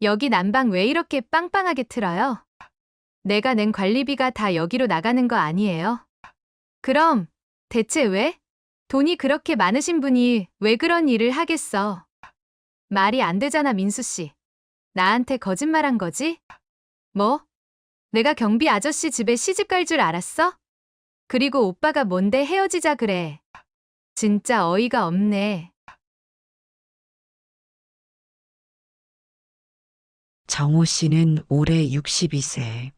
여기 난방 왜 이렇게 빵빵하게 틀어요? 내가 낸 관리비가 다 여기로 나가는 거 아니에요? 그럼 대체 왜? 돈이 그렇게 많으신 분이 왜 그런 일을 하겠어? 말이 안 되잖아, 민수 씨. 나한테 거짓말한 거지? 뭐? 내가 경비 아저씨 집에 시집 갈 줄 알았어? 그리고 오빠가 뭔데 헤어지자 그래. 진짜 어이가 없네. 정호 씨는 올해 62세.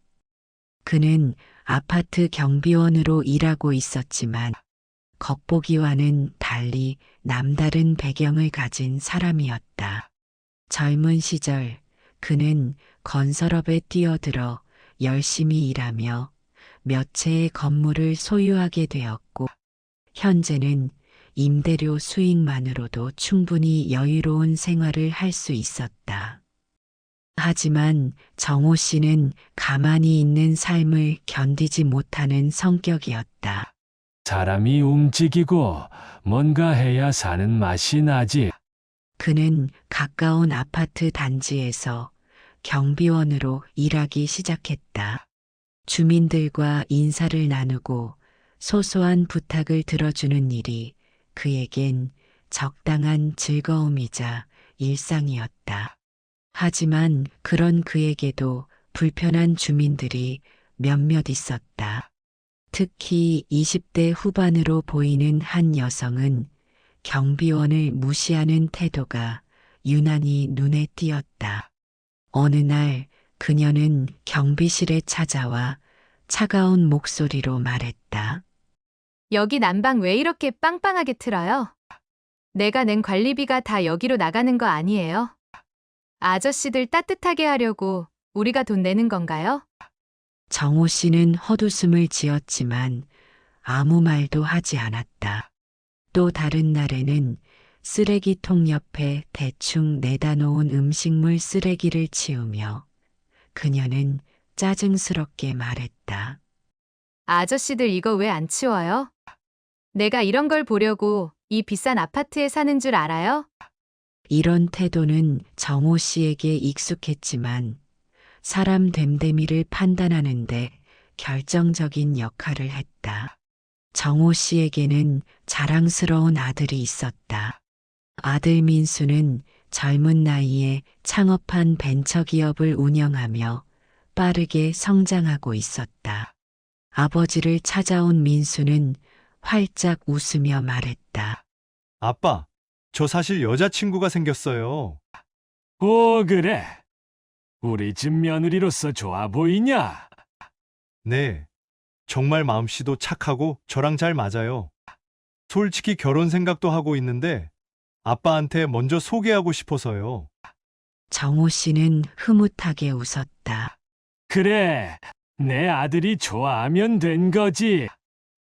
그는 아파트 경비원으로 일하고 있었지만 겉보기와는 달리 남다른 배경을 가진 사람이었다. 젊은 시절 그는 건설업에 뛰어들어 열심히 일하며 몇 채의 건물을 소유하게 되었고 현재는 임대료 수익만으로도 충분히 여유로운 생활을 할 수 있었다. 하지만 정호 씨는 가만히 있는 삶을 견디지 못하는 성격이었다. 사람이 움직이고 뭔가 해야 사는 맛이 나지. 그는 가까운 아파트 단지에서 경비원으로 일하기 시작했다. 주민들과 인사를 나누고 소소한 부탁을 들어주는 일이 그에겐 적당한 즐거움이자 일상이었다. 하지만 그런 그에게도 불편한 주민들이 몇몇 있었다. 특히 20대 후반으로 보이는 한 여성은 경비원을 무시하는 태도가 유난히 눈에 띄었다. 어느 날 그녀는 경비실에 찾아와 차가운 목소리로 말했다. 여기 난방 왜 이렇게 빵빵하게 틀어요? 내가 낸 관리비가 다 여기로 나가는 거 아니에요? 아저씨들 따뜻하게 하려고 우리가 돈 내는 건가요? 정호 씨는 헛웃음을 지었지만 아무 말도 하지 않았다. 또 다른 날에는 쓰레기통 옆에 대충 내다 놓은 음식물 쓰레기를 치우며 그녀는 짜증스럽게 말했다. 아저씨들 이거 왜 안 치워요? 내가 이런 걸 보려고 이 비싼 아파트에 사는 줄 알아요? 이런 태도는 정호 씨에게 익숙했지만 사람 됨됨이를 판단하는데 결정적인 역할을 했다. 정호 씨에게는 자랑스러운 아들이 있었다. 아들 민수는 젊은 나이에 창업한 벤처기업을 운영하며 빠르게 성장하고 있었다. 아버지를 찾아온 민수는 활짝 웃으며 말했다. 아빠, 저 사실 여자친구가 생겼어요. 오, 그래. 우리 집 며느리로서 좋아 보이냐? 네. 정말 마음씨도 착하고 저랑 잘 맞아요. 솔직히 결혼 생각도 하고 있는데 아빠한테 먼저 소개하고 싶어서요. 정호 씨는 흐뭇하게 웃었다. 그래, 내 아들이 좋아하면 된 거지.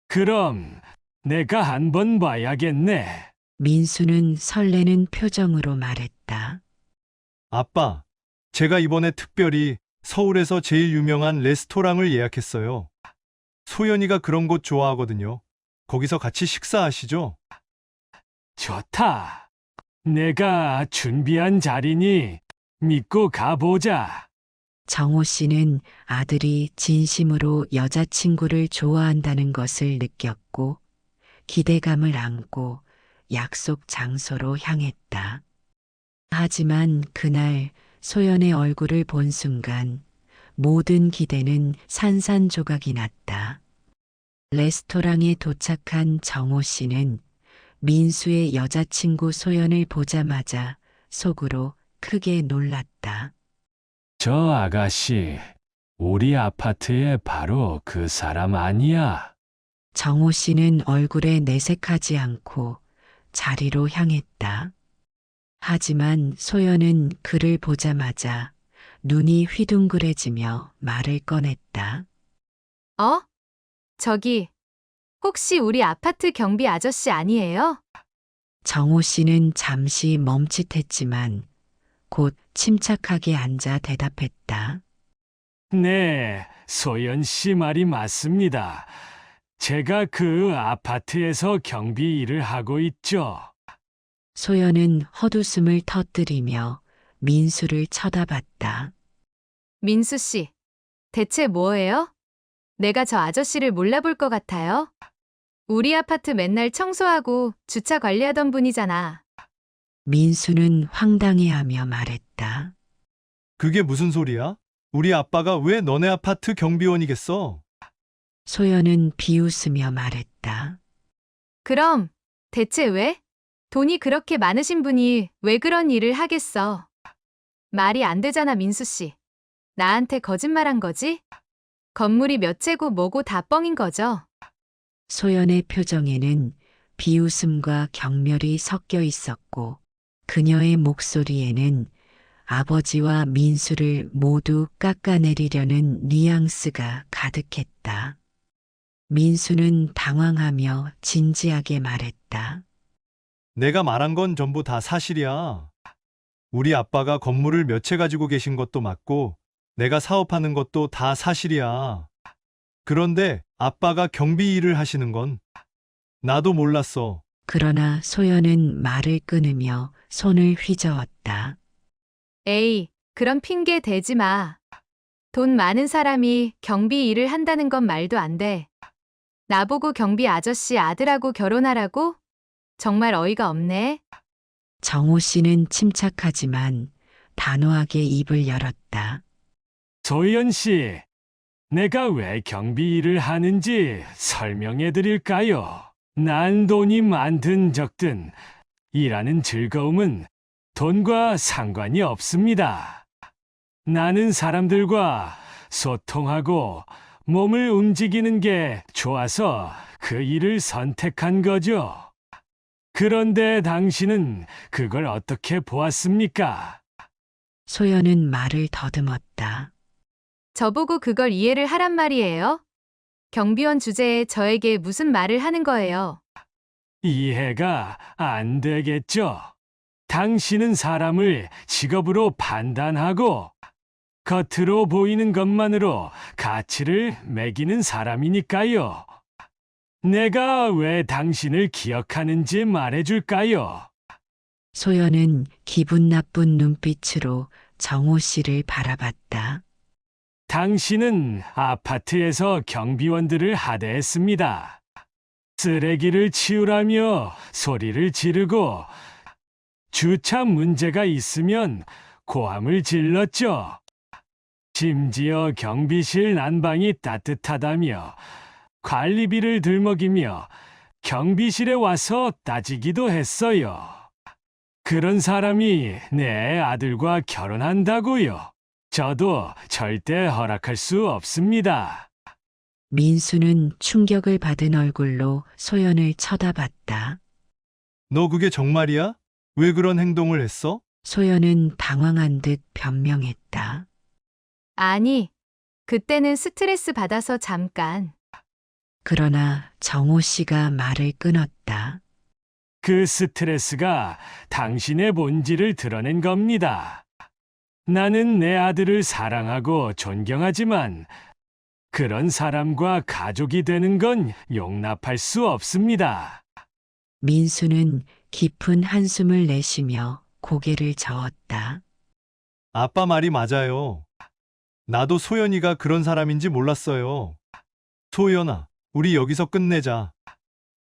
그럼 내가 한번 봐야겠네. 민수는 설레는 표정으로 말했다. 아빠, 제가 이번에 특별히 서울에서 제일 유명한 레스토랑을 예약했어요. 소연이가 그런 곳 좋아하거든요. 거기서 같이 식사하시죠? 좋다. 내가 준비한 자리니 믿고 가보자. 정호 씨는 아들이 진심으로 여자친구를 좋아한다는 것을 느꼈고 기대감을 안고 약속 장소로 향했다. 하지만 그날 소연의 얼굴을 본 순간 모든 기대는 산산조각이 났다. 레스토랑에 도착한 정호 씨는 민수의 여자친구 소연을 보자마자 속으로 크게 놀랐다. 저 아가씨, 우리 아파트에 바로 그 사람 아니야? 정호 씨는 얼굴에 내색하지 않고 자리로 향했다. 하지만 소연은 그를 보자마자 눈이 휘둥그레지며 말을 꺼냈다. 어? 저기, 혹시 우리 아파트 경비 아저씨 아니에요? 정호 씨는 잠시 멈칫했지만 곧 침착하게 앉아 대답했다. 네, 소연 씨 말이 맞습니다. 제가 그 아파트에서 경비 일을 하고 있죠. 소연은 헛웃음을 터뜨리며 민수를 쳐다봤다. 민수 씨, 대체 뭐예요? 내가 저 아저씨를 몰라볼 것 같아요? 우리 아파트 맨날 청소하고 주차 관리하던 분이잖아. 민수는 황당해하며 말했다. 그게 무슨 소리야? 우리 아빠가 왜 너네 아파트 경비원이겠어? 소연은 비웃으며 말했다. 그럼 대체 왜? 돈이 그렇게 많으신 분이 왜 그런 일을 하겠어? 말이 안 되잖아, 민수 씨. 나한테 거짓말한 거지? 건물이 몇 채고 뭐고 다 뻥인 거죠? 소연의 표정에는 비웃음과 경멸이 섞여 있었고 그녀의 목소리에는 아버지와 민수를 모두 깎아내리려는 뉘앙스가 가득했다. 민수는 당황하며 진지하게 말했다. 내가 말한 건 전부 다 사실이야. 우리 아빠가 건물을 몇 채 가지고 계신 것도 맞고, 내가 사업하는 것도 다 사실이야. 그런데 아빠가 경비 일을 하시는 건 나도 몰랐어. 그러나 소연은 말을 끊으며 손을 휘저었다. 에이, 그런 핑계 대지 마. 돈 많은 사람이 경비 일을 한다는 건 말도 안 돼. 나보고 경비 아저씨 아들하고 결혼하라고? 정말 어이가 없네. 정호 씨는 침착하지만 단호하게 입을 열었다. 소연 씨, 내가 왜 경비 일을 하는지 설명해 드릴까요? 난 돈이 많든 적든 일하는 즐거움은 돈과 상관이 없습니다. 나는 사람들과 소통하고 몸을 움직이는 게 좋아서 그 일을 선택한 거죠. 그런데 당신은 그걸 어떻게 보았습니까? 소연은 말을 더듬었다. 저보고 그걸 이해를 하란 말이에요? 경비원 주제에 저에게 무슨 말을 하는 거예요? 이해가 안 되겠죠? 당신은 사람을 직업으로 판단하고 겉으로 보이는 것만으로 가치를 매기는 사람이니까요. 내가 왜 당신을 기억하는지 말해줄까요? 소연은 기분 나쁜 눈빛으로 정호 씨를 바라봤다. 당신은 아파트에서 경비원들을 하대했습니다. 쓰레기를 치우라며 소리를 지르고 주차 문제가 있으면 고함을 질렀죠. 심지어 경비실 난방이 따뜻하다며 관리비를 들먹이며 경비실에 와서 따지기도 했어요. 그런 사람이 내 아들과 결혼한다고요. 저도 절대 허락할 수 없습니다. 민수는 충격을 받은 얼굴로 소연을 쳐다봤다. 너 그게 정말이야? 왜 그런 행동을 했어? 소연은 당황한 듯 변명했다. 아니, 그때는 스트레스 받아서 잠깐. 그러나 정호 씨가 말을 끊었다. 그 스트레스가 당신의 본질을 드러낸 겁니다. 나는 내 아들을 사랑하고 존경하지만 그런 사람과 가족이 되는 건 용납할 수 없습니다. 민수는 깊은 한숨을 내쉬며 고개를 저었다. 아빠 말이 맞아요. 나도 소연이가 그런 사람인지 몰랐어요. 소연아, 우리 여기서 끝내자.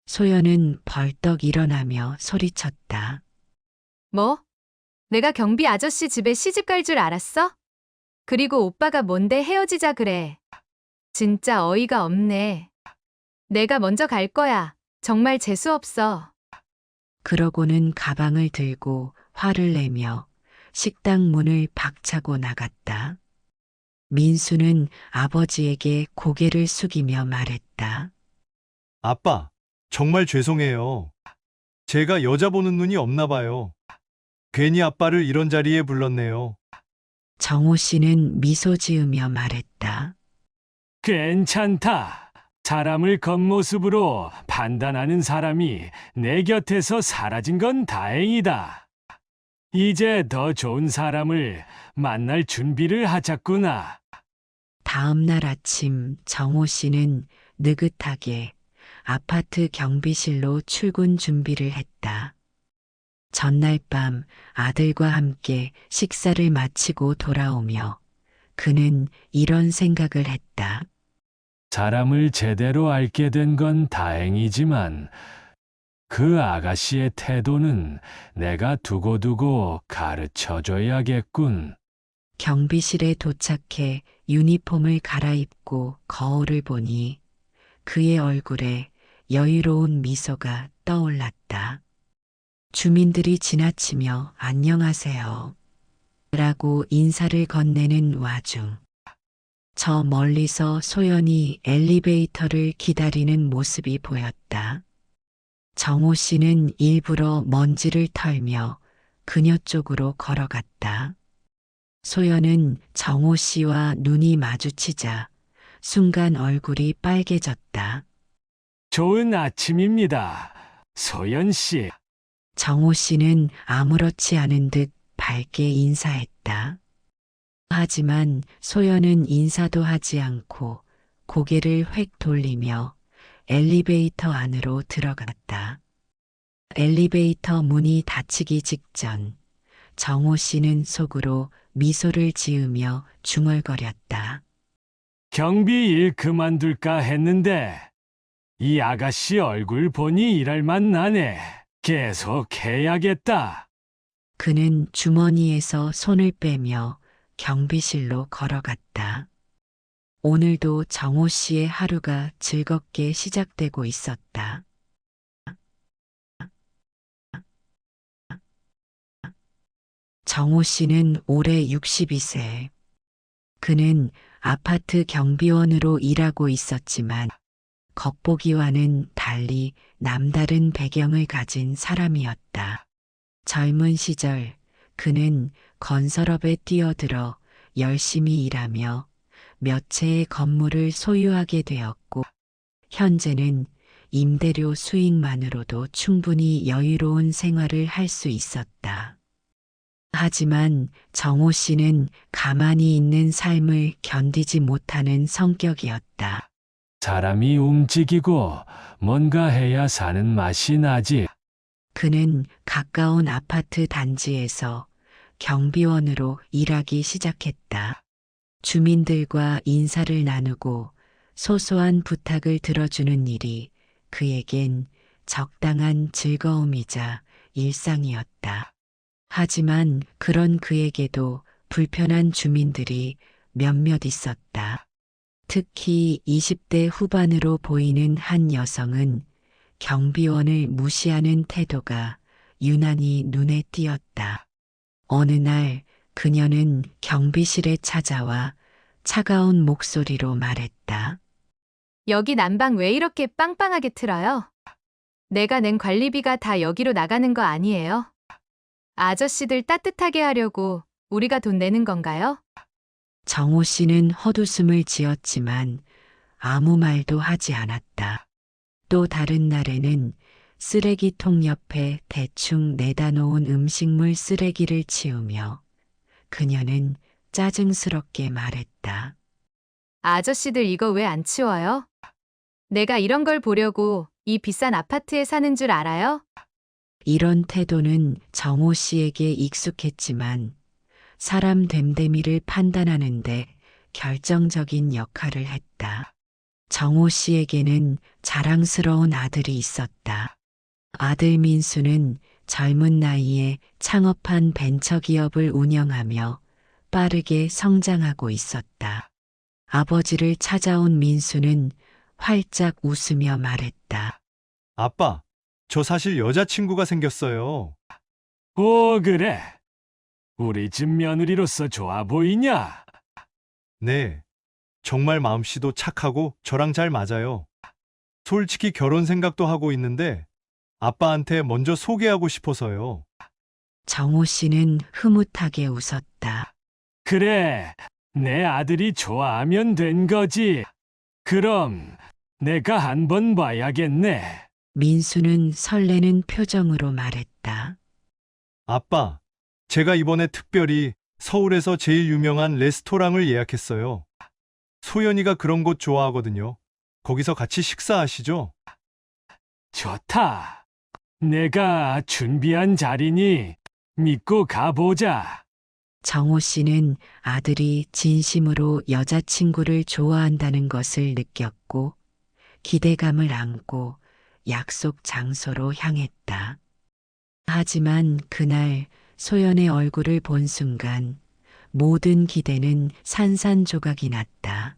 소연은 벌떡 일어나며 소리쳤다. 뭐? 내가 경비 아저씨 집에 시집 갈 줄 알았어? 그리고 오빠가 뭔데 헤어지자 그래. 진짜 어이가 없네. 내가 먼저 갈 거야. 정말 재수없어. 그러고는 가방을 들고 화를 내며 식당 문을 박차고 나갔다. 민수는 아버지에게 고개를 숙이며 말했다. 아빠, 정말 죄송해요. 제가 여자 보는 눈이 없나 봐요. 괜히 아빠를 이런 자리에 불렀네요. 정호 씨는 미소 지으며 말했다. 괜찮다. 사람을 겉모습으로 판단하는 사람이 내 곁에서 사라진 건 다행이다. 이제 더 좋은 사람을 만날 준비를 하자꾸나. 다음 날 아침 정호 씨는 느긋하게 아파트 경비실로 출근 준비를 했다. 전날 밤 아들과 함께 식사를 마치고 돌아오며 그는 이런 생각을 했다. 사람을 제대로 알게 된 건 다행이지만 그 아가씨의 태도는 내가 두고두고 가르쳐 줘야겠군. 경비실에 도착해 유니폼을 갈아입고 거울을 보니 그의 얼굴에 여유로운 미소가 떠올랐다. 주민들이 지나치며 안녕하세요 라고 인사를 건네는 와중 저 멀리서 소연이 엘리베이터를 기다리는 모습이 보였다. 정호 씨는 일부러 먼지를 털며 그녀 쪽으로 걸어갔다. 소연은 정호 씨와 눈이 마주치자 순간 얼굴이 빨개졌다. 좋은 아침입니다. 소연 씨. 정호 씨는 아무렇지 않은 듯 밝게 인사했다. 하지만 소연은 인사도 하지 않고 고개를 획 돌리며 엘리베이터 안으로 들어갔다. 엘리베이터 문이 닫히기 직전 정호 씨는 속으로 미소를 지으며 중얼거렸다. 경비 일 그만둘까 했는데 이 아가씨 얼굴 보니 일할 맛 나네. 계속 해야겠다. 그는 주머니에서 손을 빼며 경비실로 걸어갔다. 오늘도 정호 씨의 하루가 즐겁게 시작되고 있었다. 정호 씨는 올해 62세. 그는 아파트 경비원으로 일하고 있었지만 겉보기와는 달리 남다른 배경을 가진 사람이었다. 젊은 시절 그는 건설업에 뛰어들어 열심히 일하며 몇 채의 건물을 소유하게 되었고 현재는 임대료 수익만으로도 충분히 여유로운 생활을 할 수 있었다. 하지만 정호 씨는 가만히 있는 삶을 견디지 못하는 성격이었다. 사람이 움직이고 뭔가 해야 사는 맛이 나지. 그는 가까운 아파트 단지에서 경비원으로 일하기 시작했다. 주민들과 인사를 나누고 소소한 부탁을 들어주는 일이 그에겐 적당한 즐거움이자 일상이었다. 하지만 그런 그에게도 불편한 주민들이 몇몇 있었다. 특히 20대 후반으로 보이는 한 여성은 경비원을 무시하는 태도가 유난히 눈에 띄었다. 어느 날 그녀는 경비실에 찾아와 차가운 목소리로 말했다. 여기 난방 왜 이렇게 빵빵하게 틀어요? 내가 낸 관리비가 다 여기로 나가는 거 아니에요? 아저씨들 따뜻하게 하려고 우리가 돈 내는 건가요? 정호 씨는 헛웃음을 지었지만 아무 말도 하지 않았다. 또 다른 날에는 쓰레기통 옆에 대충 내다 놓은 음식물 쓰레기를 치우며 그녀는 짜증스럽게 말했다. 아저씨들 이거 왜 안 치워요? 내가 이런 걸 보려고 이 비싼 아파트에 사는 줄 알아요? 이런 태도는 정호 씨에게 익숙했지만 사람 됨됨이를 판단하는데 결정적인 역할을 했다. 정호 씨에게는 자랑스러운 아들이 있었다. 아들 민수는 젊은 나이에 창업한 벤처기업을 운영하며 빠르게 성장하고 있었다. 아버지를 찾아온 민수는 활짝 웃으며 말했다. 아빠, 저 사실 여자친구가 생겼어요. 오, 그래. 우리 집 며느리로서 좋아 보이냐? 네. 정말 마음씨도 착하고 저랑 잘 맞아요. 솔직히 결혼 생각도 하고 있는데 아빠한테 먼저 소개하고 싶어서요. 정호 씨는 흐뭇하게 웃었다. 그래, 내 아들이 좋아하면 된 거지. 그럼 내가 한번 봐야겠네. 민수는 설레는 표정으로 말했다. 아빠, 제가 이번에 특별히 서울에서 제일 유명한 레스토랑을 예약했어요. 소연이가 그런 곳 좋아하거든요. 거기서 같이 식사하시죠? 좋다. 내가 준비한 자리니 믿고 가보자. 정호 씨는 아들이 진심으로 여자친구를 좋아한다는 것을 느꼈고 기대감을 안고 약속 장소로 향했다. 하지만 그날 소연의 얼굴을 본 순간 모든 기대는 산산조각이 났다.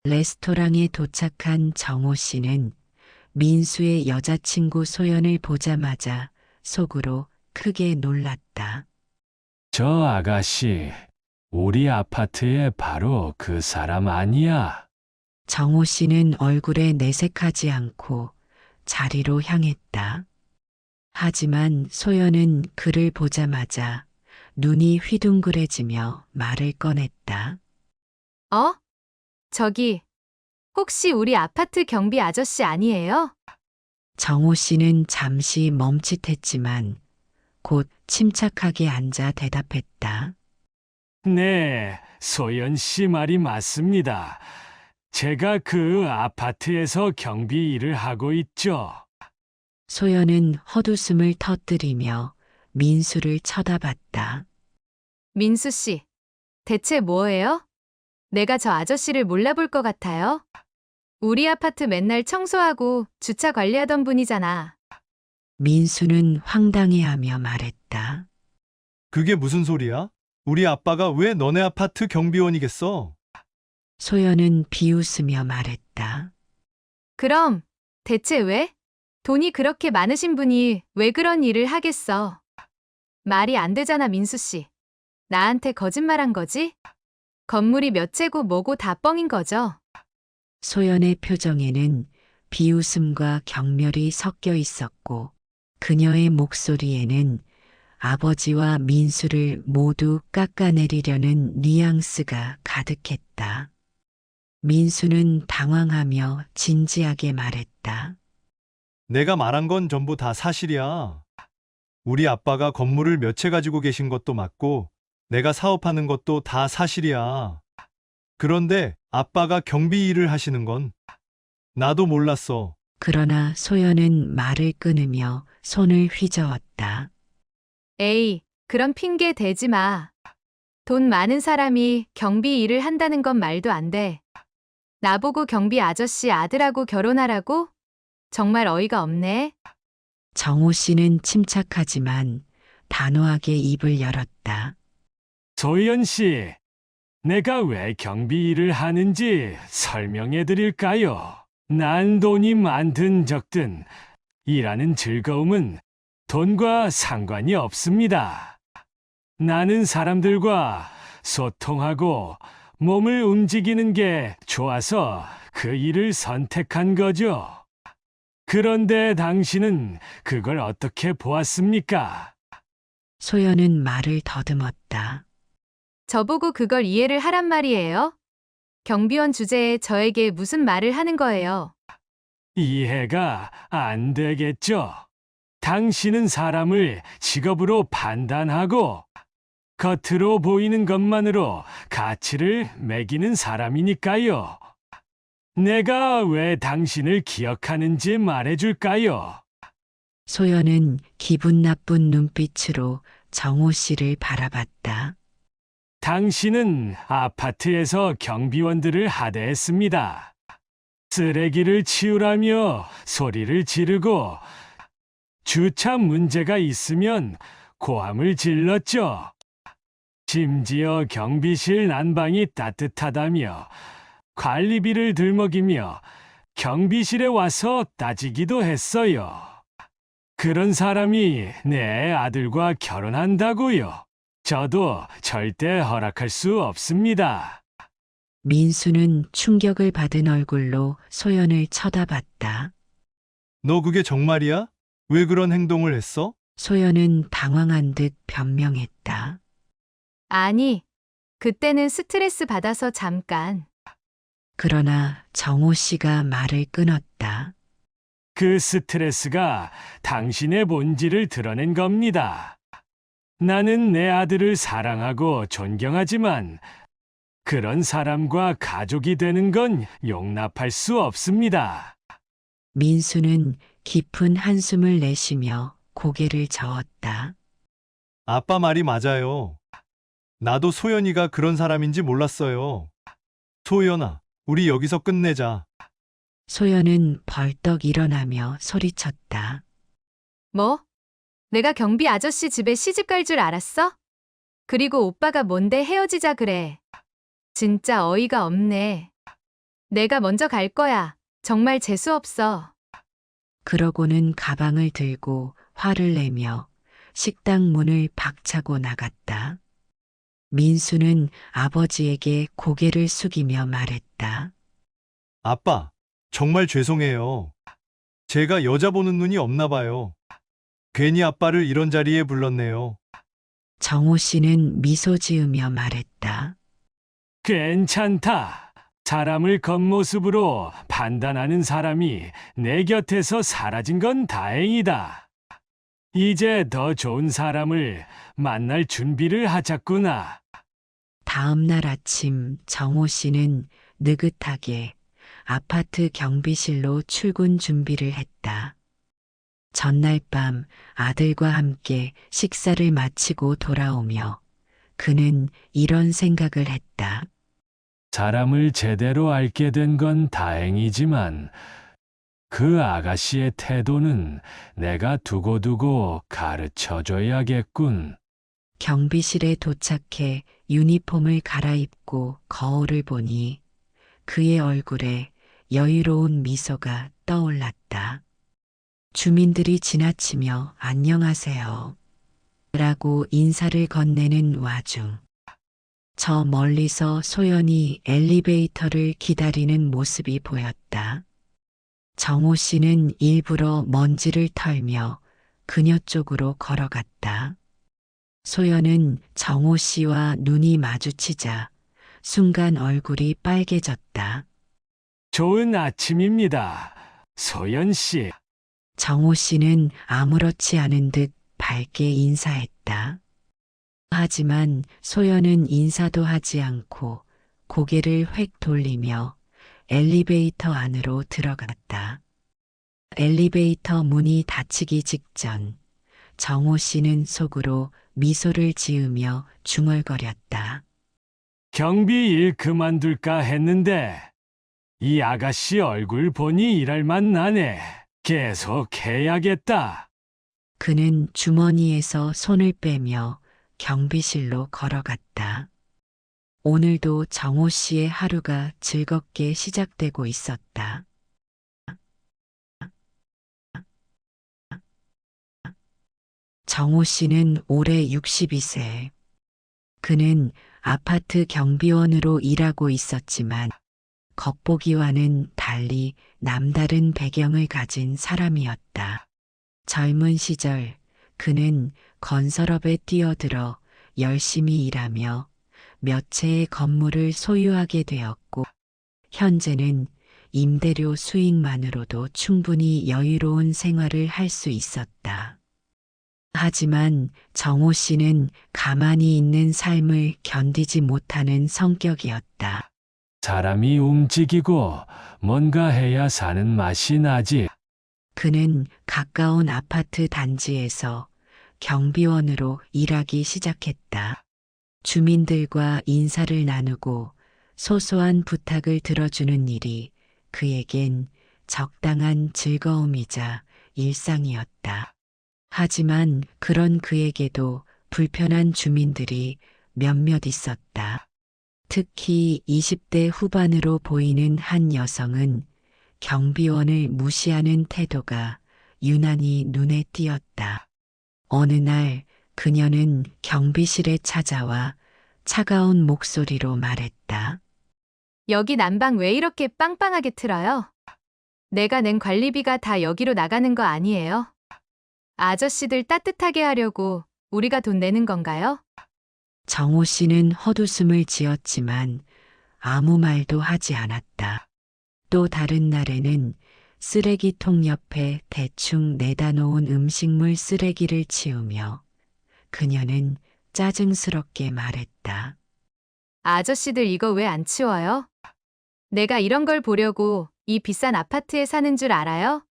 레스토랑에 도착한 정호 씨는 민수의 여자친구 소연을 보자마자 속으로 크게 놀랐다. 저 아가씨, 우리 아파트에 바로 그 사람 아니야? 정호 씨는 얼굴에 내색하지 않고 자리로 향했다. 하지만 소연은 그를 보자마자 눈이 휘둥그레지며 말을 꺼냈다. 어? 저기, 혹시 우리 아파트 경비 아저씨 아니에요? 정호 씨는 잠시 멈칫했지만 곧 침착하게 앉아 대답했다. 네, 소연 씨 말이 맞습니다. 제가 그 아파트에서 경비 일을 하고 있죠. 소연은 헛웃음을 터뜨리며 민수를 쳐다봤다. 민수 씨, 대체 뭐예요? 내가 저 아저씨를 몰라볼 것 같아요? 우리 아파트 맨날 청소하고 주차 관리하던 분이잖아. 민수는 황당해하며 말했다. 그게 무슨 소리야? 우리 아빠가 왜 너네 아파트 경비원이겠어? 소연은 비웃으며 말했다. 그럼 대체 왜? 돈이 그렇게 많으신 분이 왜 그런 일을 하겠어? 말이 안 되잖아, 민수 씨. 나한테 거짓말한 거지? 건물이 몇 채고 뭐고 다 뻥인 거죠? 소연의 표정에는 비웃음과 경멸이 섞여 있었고 그녀의 목소리에는 아버지와 민수를 모두 깎아내리려는 뉘앙스가 가득했다. 민수는 당황하며 진지하게 말했다. 내가 말한 건 전부 다 사실이야. 우리 아빠가 건물을 몇 채 가지고 계신 것도 맞고 내가 사업하는 것도 다 사실이야. 그런데 아빠가 경비 일을 하시는 건 나도 몰랐어. 그러나 소연은 말을 끊으며 손을 휘저었다. 에이, 그런 핑계 대지 마. 돈 많은 사람이 경비 일을 한다는 건 말도 안 돼. 나보고 경비 아저씨 아들하고 결혼하라고? 정말 어이가 없네. 정호 씨는 침착하지만 단호하게 입을 열었다. 소연 씨, 내가 왜 경비 일을 하는지 설명해 드릴까요? 난 돈이 많든 적든 일하는 즐거움은 돈과 상관이 없습니다. 나는 사람들과 소통하고 몸을 움직이는 게 좋아서 그 일을 선택한 거죠. 그런데 당신은 그걸 어떻게 보았습니까? 소연은 말을 더듬었다. 저보고 그걸 이해를 하란 말이에요? 경비원 주제에 저에게 무슨 말을 하는 거예요? 이해가 안 되겠죠? 당신은 사람을 직업으로 판단하고 겉으로 보이는 것만으로 가치를 매기는 사람이니까요. 내가 왜 당신을 기억하는지 말해줄까요? 소연은 기분 나쁜 눈빛으로 정호 씨를 바라봤다. 당신은 아파트에서 경비원들을 하대했습니다. 쓰레기를 치우라며 소리를 지르고 주차 문제가 있으면 고함을 질렀죠. 심지어 경비실 난방이 따뜻하다며 관리비를 들먹이며 경비실에 와서 따지기도 했어요. 그런 사람이 내 아들과 결혼한다고요. 저도 절대 허락할 수 없습니다. 민수는 충격을 받은 얼굴로 소연을 쳐다봤다. 너 그게 정말이야? 왜 그런 행동을 했어? 소연은 당황한 듯 변명했다. 아니, 그때는 스트레스 받아서 잠깐. 그러나 정호 씨가 말을 끊었다. 그 스트레스가 당신의 본질을 드러낸 겁니다. 나는 내 아들을 사랑하고 존경하지만 그런 사람과 가족이 되는 건 용납할 수 없습니다. 민수는 깊은 한숨을 내쉬며 고개를 저었다. 아빠 말이 맞아요. 나도 소연이가 그런 사람인지 몰랐어요. 소연아, 우리 여기서 끝내자. 소연은 벌떡 일어나며 소리쳤다. 뭐? 내가 경비 아저씨 집에 시집 갈 줄 알았어? 그리고 오빠가 뭔데 헤어지자 그래. 진짜 어이가 없네. 내가 먼저 갈 거야. 정말 재수없어. 그러고는 가방을 들고 화를 내며 식당 문을 박차고 나갔다. 민수는 아버지에게 고개를 숙이며 말했다. 아빠, 정말 죄송해요. 제가 여자 보는 눈이 없나 봐요. 괜히 아빠를 이런 자리에 불렀네요. 정호 씨는 미소 지으며 말했다. 괜찮다. 사람을 겉모습으로 판단하는 사람이 내 곁에서 사라진 건 다행이다. 이제 더 좋은 사람을 만날 준비를 하자꾸나. 다음 날 아침 정호 씨는 느긋하게 아파트 경비실로 출근 준비를 했다. 전날 밤 아들과 함께 식사를 마치고 돌아오며 그는 이런 생각을 했다. 사람을 제대로 알게 된 건 다행이지만 그 아가씨의 태도는 내가 두고두고 가르쳐줘야겠군. 경비실에 도착해 유니폼을 갈아입고 거울을 보니 그의 얼굴에 여유로운 미소가 떠올랐다. 주민들이 지나치며 안녕하세요 라고 인사를 건네는 와중 저 멀리서 소연이 엘리베이터를 기다리는 모습이 보였다. 정호 씨는 일부러 먼지를 털며 그녀 쪽으로 걸어갔다. 소연은 정호 씨와 눈이 마주치자 순간 얼굴이 빨개졌다. 좋은 아침입니다. 소연 씨. 정호 씨는 아무렇지 않은 듯 밝게 인사했다. 하지만 소연은 인사도 하지 않고 고개를 획 돌리며 엘리베이터 안으로 들어갔다. 엘리베이터 문이 닫히기 직전 정호 씨는 속으로 미소를 지으며 중얼거렸다. 경비 일 그만둘까 했는데 이 아가씨 얼굴 보니 일할 맛 나네. 계속 해야겠다. 그는 주머니에서 손을 빼며 경비실로 걸어갔다. 오늘도 정호 씨의 하루가 즐겁게 시작되고 있었다. 정호 씨는 올해 62세. 그는 아파트 경비원으로 일하고 있었지만 겉보기와는 달리 남다른 배경을 가진 사람이었다. 젊은 시절 그는 건설업에 뛰어들어 열심히 일하며 몇 채의 건물을 소유하게 되었고 현재는 임대료 수익만으로도 충분히 여유로운 생활을 할 수 있었다. 하지만 정호 씨는 가만히 있는 삶을 견디지 못하는 성격이었다. 사람이 움직이고 뭔가 해야 사는 맛이 나지. 그는 가까운 아파트 단지에서 경비원으로 일하기 시작했다. 주민들과 인사를 나누고 소소한 부탁을 들어주는 일이 그에겐 적당한 즐거움이자 일상이었다. 하지만 그런 그에게도 불편한 주민들이 몇몇 있었다. 특히 20대 후반으로 보이는 한 여성은 경비원을 무시하는 태도가 유난히 눈에 띄었다. 어느 날 그녀는 경비실에 찾아와 차가운 목소리로 말했다. 여기 난방 왜 이렇게 빵빵하게 틀어요? 내가 낸 관리비가 다 여기로 나가는 거 아니에요? 아저씨들 따뜻하게 하려고 우리가 돈 내는 건가요? 정호 씨는 헛웃음을 지었지만 아무 말도 하지 않았다. 또 다른 날에는 쓰레기통 옆에 대충 내다 놓은 음식물 쓰레기를 치우며 그녀는 짜증스럽게 말했다. 아저씨들 이거 왜 안 치워요? 내가 이런 걸 보려고 이 비싼 아파트에 사는 줄 알아요?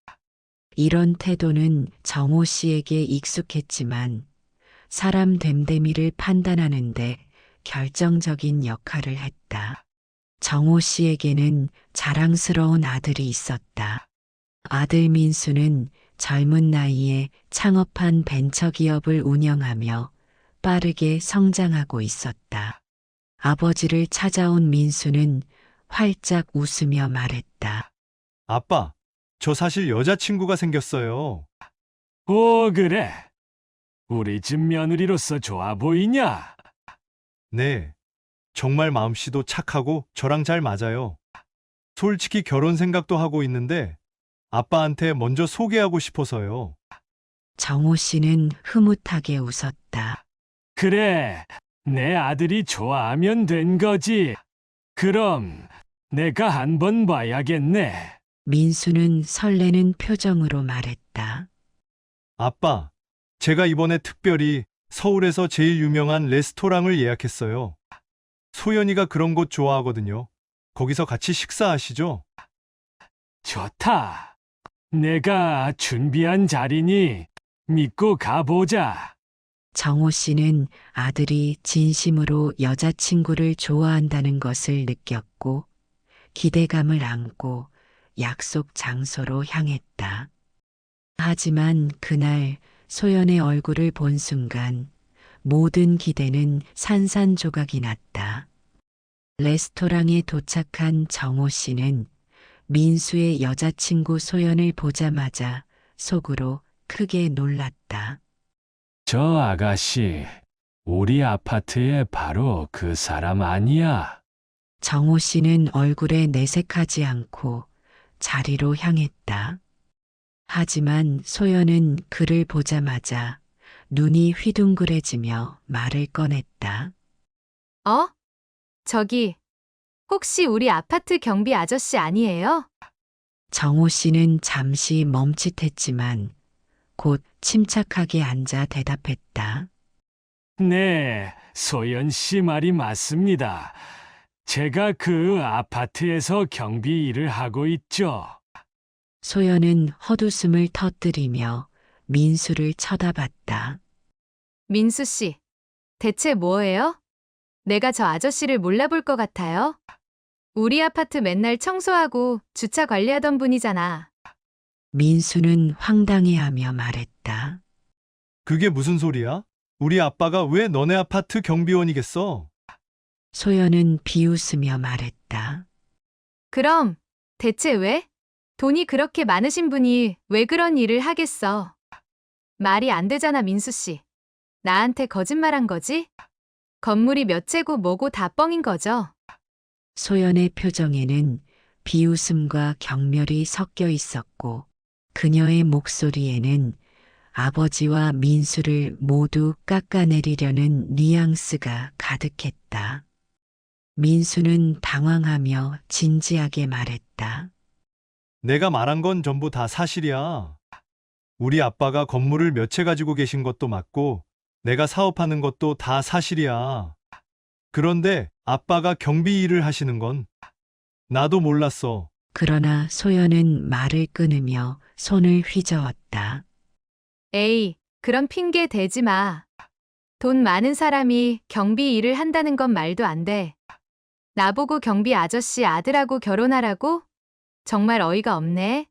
이런 태도는 정호 씨에게 익숙했지만 사람 됨됨이를 판단하는데 결정적인 역할을 했다. 정호 씨에게는 자랑스러운 아들이 있었다. 아들 민수는 젊은 나이에 창업한 벤처기업을 운영하며 빠르게 성장하고 있었다. 아버지를 찾아온 민수는 활짝 웃으며 말했다. 아빠, 저 사실 여자친구가 생겼어요. 오, 그래. 우리 집 며느리로서 좋아 보이냐? 네. 정말 마음씨도 착하고 저랑 잘 맞아요. 솔직히 결혼 생각도 하고 있는데 아빠한테 먼저 소개하고 싶어서요. 정호 씨는 흐뭇하게 웃었다. 그래, 내 아들이 좋아하면 된 거지. 그럼 내가 한번 봐야겠네. 민수는 설레는 표정으로 말했다. 아빠, 제가 이번에 특별히 서울에서 제일 유명한 레스토랑을 예약했어요. 소연이가 그런 곳 좋아하거든요. 거기서 같이 식사하시죠? 좋다. 내가 준비한 자리니 믿고 가보자. 정호 씨는 아들이 진심으로 여자친구를 좋아한다는 것을 느꼈고 기대감을 안고 약속 장소로 향했다. 하지만 그날 소연의 얼굴을 본 순간 모든 기대는 산산조각이 났다. 레스토랑에 도착한 정호 씨는 민수의 여자친구 소연을 보자마자 속으로 크게 놀랐다. 저 아가씨, 우리 아파트에 바로 그 사람 아니야? 정호 씨는 얼굴에 내색하지 않고 자리로 향했다. 하지만 소연은 그를 보자마자 눈이 휘둥그레지며 말을 꺼냈다. 어? 저기, 혹시 우리 아파트 경비 아저씨 아니에요? 정호 씨는 잠시 멈칫했지만 곧 침착하게 앉아 대답했다. 네, 소연 씨 말이 맞습니다. 제가 그 아파트에서 경비 일을 하고 있죠. 소연은 헛웃음을 터뜨리며 민수를 쳐다봤다. 민수 씨, 대체 뭐예요? 내가 저 아저씨를 몰라볼 것 같아요? 우리 아파트 맨날 청소하고 주차 관리하던 분이잖아. 민수는 황당해하며 말했다. 그게 무슨 소리야? 우리 아빠가 왜 너네 아파트 경비원이겠어? 소연은 비웃으며 말했다. 그럼 대체 왜? 돈이 그렇게 많으신 분이 왜 그런 일을 하겠어? 말이 안 되잖아, 민수 씨. 나한테 거짓말한 거지? 건물이 몇 채고 뭐고 다 뻥인 거죠? 소연의 표정에는 비웃음과 경멸이 섞여 있었고 그녀의 목소리에는 아버지와 민수를 모두 깎아내리려는 뉘앙스가 가득했다. 민수는 당황하며 진지하게 말했다. 내가 말한 건 전부 다 사실이야. 우리 아빠가 건물을 몇 채 가지고 계신 것도 맞고 내가 사업하는 것도 다 사실이야. 그런데 아빠가 경비 일을 하시는 건 나도 몰랐어. 그러나 소연은 말을 끊으며 손을 휘저었다. 에이, 그런 핑계 대지 마. 돈 많은 사람이 경비 일을 한다는 건 말도 안 돼. 나보고 경비 아저씨 아들하고 결혼하라고? 정말 어이가 없네.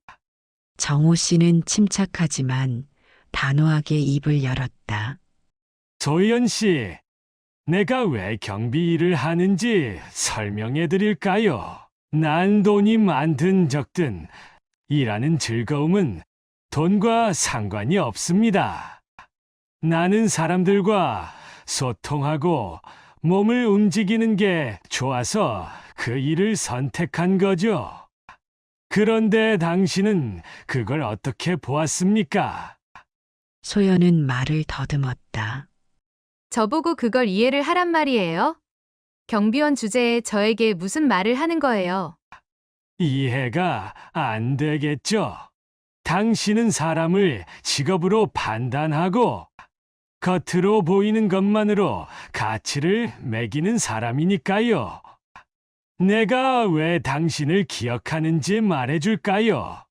정호 씨는 침착하지만 단호하게 입을 열었다. 소연 씨, 내가 왜 경비 일을 하는지 설명해 드릴까요? 난 돈이 많든 적든 일하는 즐거움은 돈과 상관이 없습니다. 나는 사람들과 소통하고 몸을 움직이는 게 좋아서 그 일을 선택한 거죠. 그런데 당신은 그걸 어떻게 보았습니까? 소연은 말을 더듬었다. 저보고 그걸 이해를 하란 말이에요? 경비원 주제에 저에게 무슨 말을 하는 거예요? 이해가 안 되겠죠? 당신은 사람을 직업으로 판단하고 겉으로 보이는 것만으로 가치를 매기는 사람이니까요. 내가 왜 당신을 기억하는지 말해줄까요?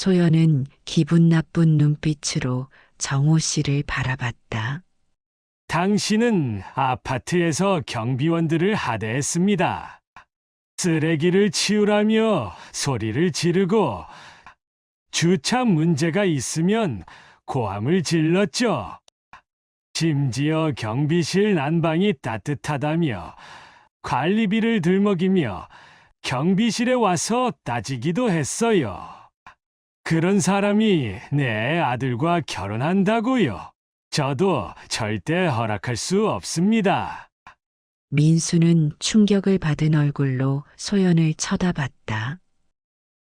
소연은 기분 나쁜 눈빛으로 정호 씨를 바라봤다. 당신은 아파트에서 경비원들을 하대했습니다. 쓰레기를 치우라며 소리를 지르고 주차 문제가 있으면 고함을 질렀죠. 심지어 경비실 난방이 따뜻하다며 관리비를 들먹이며 경비실에 와서 따지기도 했어요. 그런 사람이 내 아들과 결혼한다고요. 저도 절대 허락할 수 없습니다. 민수는 충격을 받은 얼굴로 소연을 쳐다봤다.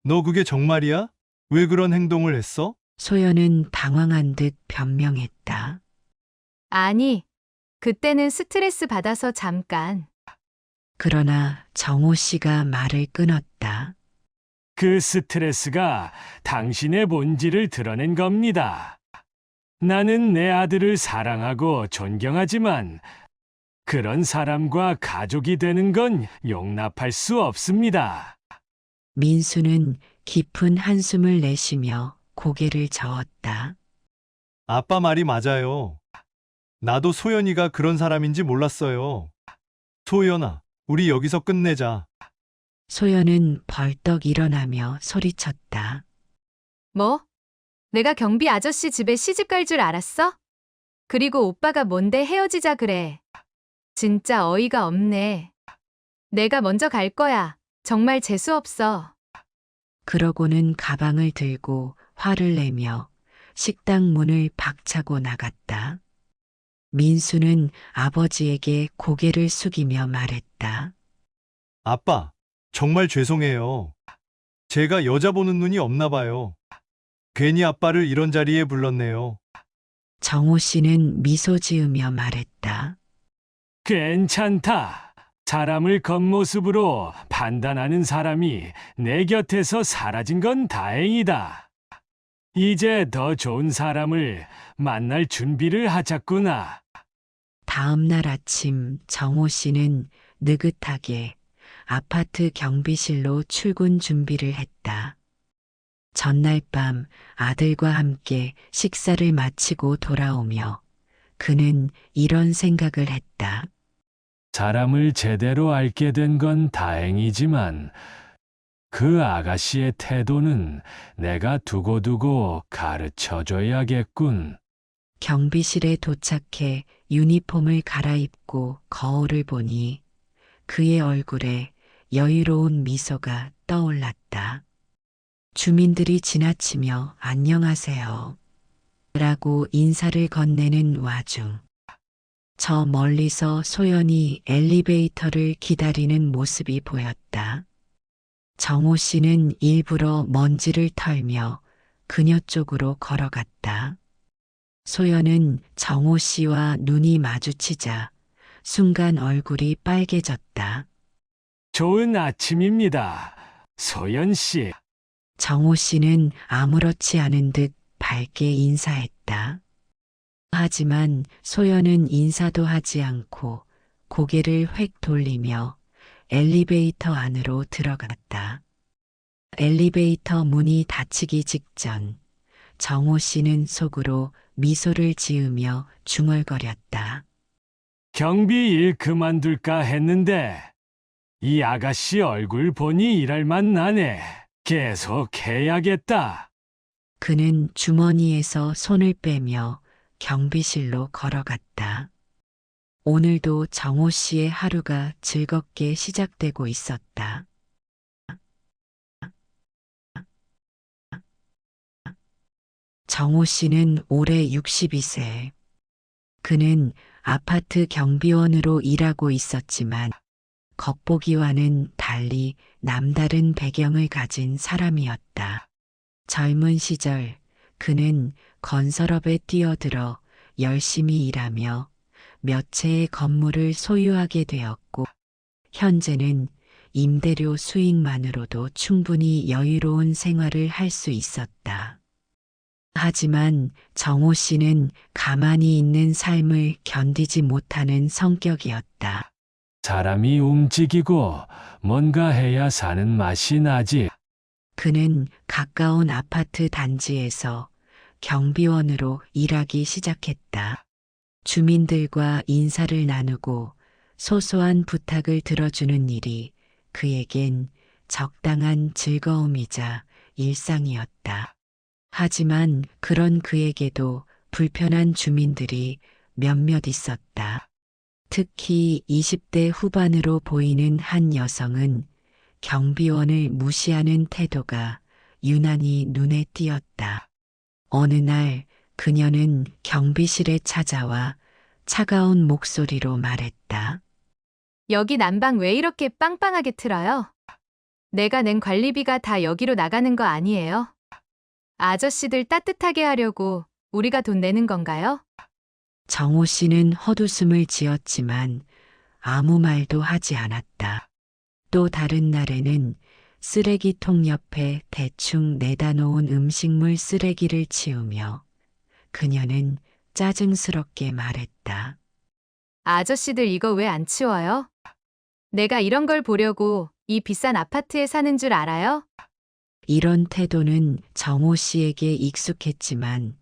너 그게 정말이야? 왜 그런 행동을 했어? 소연은 당황한 듯 변명했다. 아니, 그때는 스트레스 받아서 잠깐. 그러나 정호 씨가 말을 끊었다. 그 스트레스가 당신의 본질을 드러낸 겁니다. 나는 내 아들을 사랑하고 존경하지만 그런 사람과 가족이 되는 건 용납할 수 없습니다. 민수는 깊은 한숨을 내쉬며 고개를 저었다. 아빠 말이 맞아요. 나도 소연이가 그런 사람인지 몰랐어요. 소연아, 우리 여기서 끝내자. 소연은 벌떡 일어나며 소리쳤다. 뭐? 내가 경비 아저씨 집에 시집 갈 줄 알았어? 그리고 오빠가 뭔데 헤어지자 그래. 진짜 어이가 없네. 내가 먼저 갈 거야. 정말 재수없어. 그러고는 가방을 들고 화를 내며 식당 문을 박차고 나갔다. 민수는 아버지에게 고개를 숙이며 말했다. 아빠, 정말 죄송해요. 제가 여자 보는 눈이 없나 봐요. 괜히 아빠를 이런 자리에 불렀네요. 정호 씨는 미소 지으며 말했다. 괜찮다. 사람을 겉모습으로 판단하는 사람이 내 곁에서 사라진 건 다행이다. 이제 더 좋은 사람을 만날 준비를 하자꾸나. 다음 날 아침 정호 씨는 느긋하게 아파트 경비실로 출근 준비를 했다. 전날 밤 아들과 함께 식사를 마치고 돌아오며 그는 이런 생각을 했다. 사람을 제대로 알게 된 건 다행이지만 그 아가씨의 태도는 내가 두고두고 가르쳐줘야겠군. 경비실에 도착해 유니폼을 갈아입고 거울을 보니 그의 얼굴에 여유로운 미소가 떠올랐다. 주민들이 지나치며 안녕하세요 라고 인사를 건네는 와중 저 멀리서 소연이 엘리베이터를 기다리는 모습이 보였다. 정호 씨는 일부러 먼지를 털며 그녀 쪽으로 걸어갔다. 소연은 정호 씨와 눈이 마주치자 순간 얼굴이 빨개졌다. 좋은 아침입니다. 소연 씨. 정호 씨는 아무렇지 않은 듯 밝게 인사했다. 하지만 소연은 인사도 하지 않고 고개를 획 돌리며 엘리베이터 안으로 들어갔다. 엘리베이터 문이 닫히기 직전 정호 씨는 속으로 미소를 지으며 중얼거렸다. 경비 일 그만둘까 했는데 이 아가씨 얼굴 보니 일할 맛 나네. 계속 해야겠다. 그는 주머니에서 손을 빼며 경비실로 걸어갔다. 오늘도 정호 씨의 하루가 즐겁게 시작되고 있었다. 정호 씨는 올해 62세. 그는 아파트 경비원으로 일하고 있었지만 겉보기와는 달리 남다른 배경을 가진 사람이었다. 젊은 시절 그는 건설업에 뛰어들어 열심히 일하며 몇 채의 건물을 소유하게 되었고 현재는 임대료 수익만으로도 충분히 여유로운 생활을 할 수 있었다. 하지만 정호 씨는 가만히 있는 삶을 견디지 못하는 성격이었다. 사람이 움직이고 뭔가 해야 사는 맛이 나지. 그는 가까운 아파트 단지에서 경비원으로 일하기 시작했다. 주민들과 인사를 나누고 소소한 부탁을 들어주는 일이 그에겐 적당한 즐거움이자 일상이었다. 하지만 그런 그에게도 불편한 주민들이 몇몇 있었다. 특히 20대 후반으로 보이는 한 여성은 경비원을 무시하는 태도가 유난히 눈에 띄었다. 어느 날 그녀는 경비실에 찾아와 차가운 목소리로 말했다. 여기 난방 왜 이렇게 빵빵하게 틀어요? 내가 낸 관리비가 다 여기로 나가는 거 아니에요? 아저씨들 따뜻하게 하려고 우리가 돈 내는 건가요? 정호 씨는 헛웃음을 지었지만 아무 말도 하지 않았다. 또 다른 날에는 쓰레기통 옆에 대충 내다 놓은 음식물 쓰레기를 치우며 그녀는 짜증스럽게 말했다. 아저씨들 이거 왜 안 치워요? 내가 이런 걸 보려고 이 비싼 아파트에 사는 줄 알아요? 이런 태도는 정호 씨에게 익숙했지만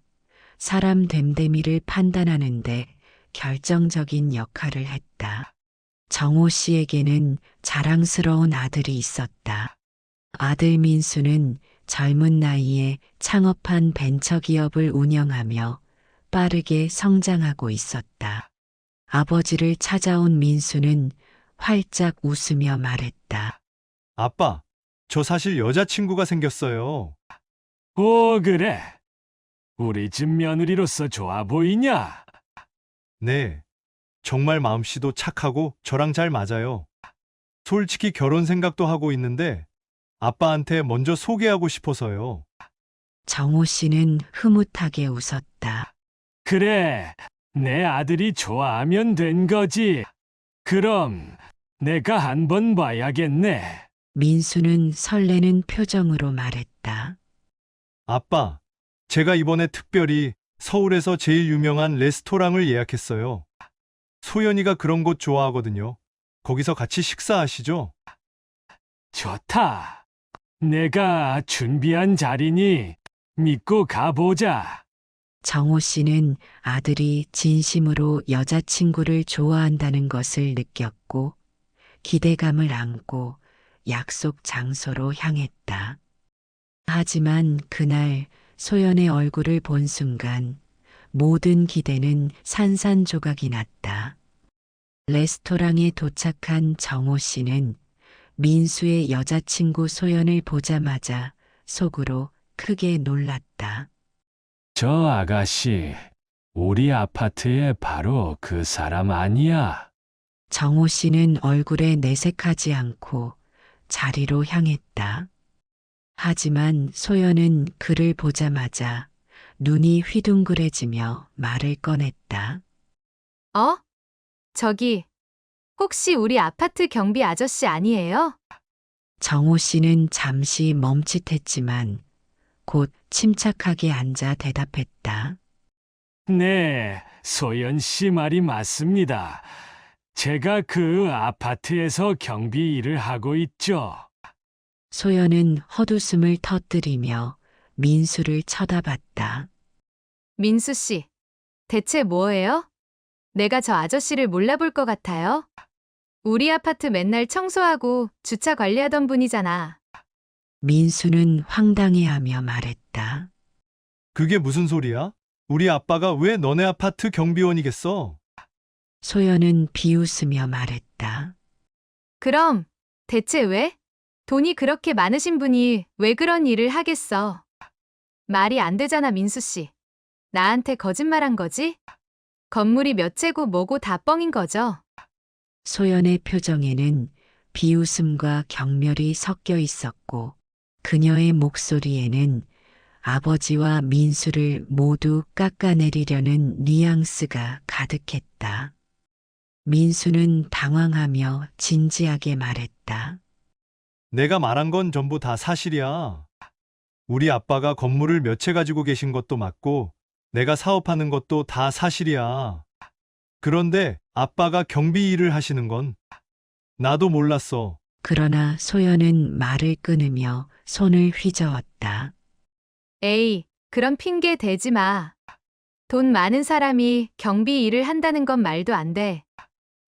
사람 됨됨이를 판단하는데 결정적인 역할을 했다. 정호 씨에게는 자랑스러운 아들이 있었다. 아들 민수는 젊은 나이에 창업한 벤처기업을 운영하며 빠르게 성장하고 있었다. 아버지를 찾아온 민수는 활짝 웃으며 말했다. 아빠, 저 사실 여자친구가 생겼어요. 오, 그래. 우리 집 며느리로서 좋아 보이냐? 네. 정말 마음씨도 착하고 저랑 잘 맞아요. 솔직히 결혼 생각도 하고 있는데 아빠한테 먼저 소개하고 싶어서요. 정호 씨는 흐뭇하게 웃었다. 그래, 내 아들이 좋아하면 된 거지. 그럼 내가 한번 봐야겠네. 민수는 설레는 표정으로 말했다. 아빠, 제가 이번에 특별히 서울에서 제일 유명한 레스토랑을 예약했어요. 소연이가 그런 곳 좋아하거든요. 거기서 같이 식사하시죠? 좋다. 내가 준비한 자리니 믿고 가보자. 정호 씨는 아들이 진심으로 여자친구를 좋아한다는 것을 느꼈고 기대감을 안고 약속 장소로 향했다. 하지만 그날 소연의 얼굴을 본 순간 모든 기대는 산산조각이 났다. 레스토랑에 도착한 정호 씨는 민수의 여자친구 소연을 보자마자 속으로 크게 놀랐다. 저 아가씨, 우리 아파트에 바로 그 사람 아니야? 정호 씨는 얼굴에 내색하지 않고 자리로 향했다. 하지만 소연은 그를 보자마자 눈이 휘둥그레지며 말을 꺼냈다. 어? 저기, 혹시 우리 아파트 경비 아저씨 아니에요? 정호 씨는 잠시 멈칫했지만 곧 침착하게 앉아 대답했다. 네, 소연 씨 말이 맞습니다. 제가 그 아파트에서 경비 일을 하고 있죠. 소연은 헛웃음을 터뜨리며 민수를 쳐다봤다. 민수 씨, 대체 뭐예요? 내가 저 아저씨를 몰라볼 것 같아요? 우리 아파트 맨날 청소하고 주차 관리하던 분이잖아. 민수는 황당해하며 말했다. 그게 무슨 소리야? 우리 아빠가 왜 너네 아파트 경비원이겠어? 소연은 비웃으며 말했다. 그럼 대체 왜? 돈이 그렇게 많으신 분이 왜 그런 일을 하겠어? 말이 안 되잖아, 민수 씨. 나한테 거짓말한 거지? 건물이 몇 채고 뭐고 다 뻥인 거죠? 소연의 표정에는 비웃음과 경멸이 섞여 있었고 그녀의 목소리에는 아버지와 민수를 모두 깎아내리려는 뉘앙스가 가득했다. 민수는 당황하며 진지하게 말했다. 내가 말한 건 전부 다 사실이야. 우리 아빠가 건물을 몇 채 가지고 계신 것도 맞고 내가 사업하는 것도 다 사실이야. 그런데 아빠가 경비 일을 하시는 건 나도 몰랐어. 그러나 소연은 말을 끊으며 손을 휘저었다. 에이, 그런 핑계 대지 마. 돈 많은 사람이 경비 일을 한다는 건 말도 안 돼.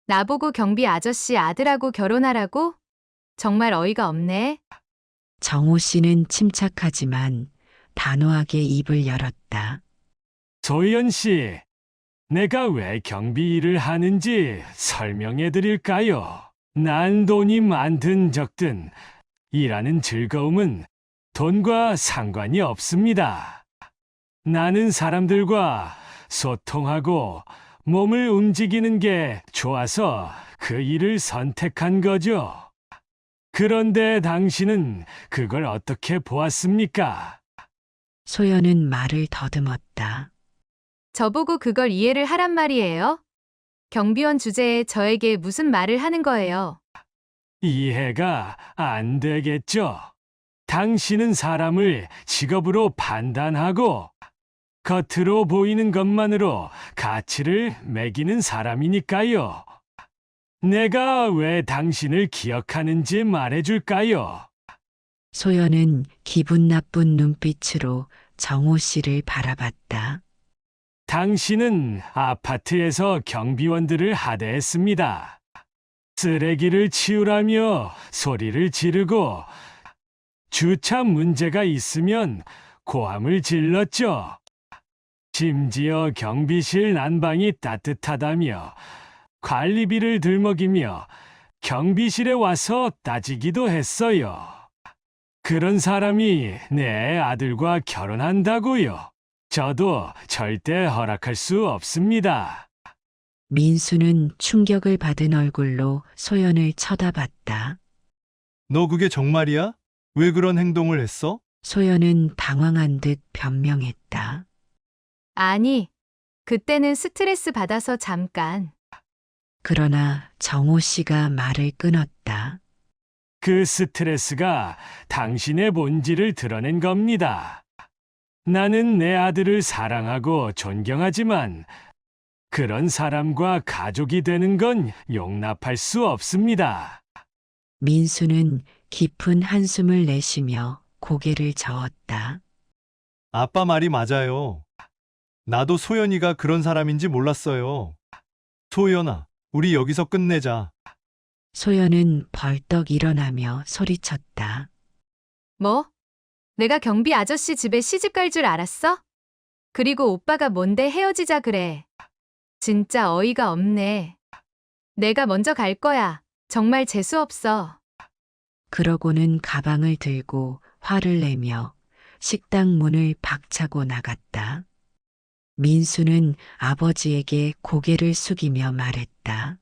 나보고 경비 아저씨 아들하고 결혼하라고? 정말 어이가 없네. 정호 씨는 침착하지만 단호하게 입을 열었다. 소연 씨, 내가 왜 경비 일을 하는지 설명해 드릴까요? 난 돈이 많든 적든 일하는 즐거움은 돈과 상관이 없습니다. 나는 사람들과 소통하고 몸을 움직이는 게 좋아서 그 일을 선택한 거죠. 그런데 당신은 그걸 어떻게 보았습니까? 소연은 말을 더듬었다. 저보고 그걸 이해를 하란 말이에요? 경비원 주제에 저에게 무슨 말을 하는 거예요? 이해가 안 되겠죠? 당신은 사람을 직업으로 판단하고 겉으로 보이는 것만으로 가치를 매기는 사람이니까요. 내가 왜 당신을 기억하는지 말해줄까요? 소연은 기분 나쁜 눈빛으로 정호 씨를 바라봤다. 당신은 아파트에서 경비원들을 하대했습니다. 쓰레기를 치우라며 소리를 지르고 주차 문제가 있으면 고함을 질렀죠. 심지어 경비실 난방이 따뜻하다며 관리비를 들먹이며 경비실에 와서 따지기도 했어요. 그런 사람이 내 아들과 결혼한다고요. 저도 절대 허락할 수 없습니다. 민수는 충격을 받은 얼굴로 소연을 쳐다봤다. 너 그게 정말이야? 왜 그런 행동을 했어? 소연은 당황한 듯 변명했다. 아니, 그때는 스트레스 받아서 잠깐. 그러나 정호 씨가 말을 끊었다. 그 스트레스가 당신의 본질을 드러낸 겁니다. 나는 내 아들을 사랑하고 존경하지만 그런 사람과 가족이 되는 건 용납할 수 없습니다. 민수는 깊은 한숨을 내쉬며 고개를 저었다. 아빠 말이 맞아요. 나도 소연이가 그런 사람인지 몰랐어요. 소연아, 우리 여기서 끝내자. 소연은 벌떡 일어나며 소리쳤다. 뭐? 내가 경비 아저씨 집에 시집 갈 줄 알았어? 그리고 오빠가 뭔데 헤어지자 그래. 진짜 어이가 없네. 내가 먼저 갈 거야. 정말 재수없어. 그러고는 가방을 들고 화를 내며 식당 문을 박차고 나갔다. 민수는 아버지에게 고개를 숙이며 말했다.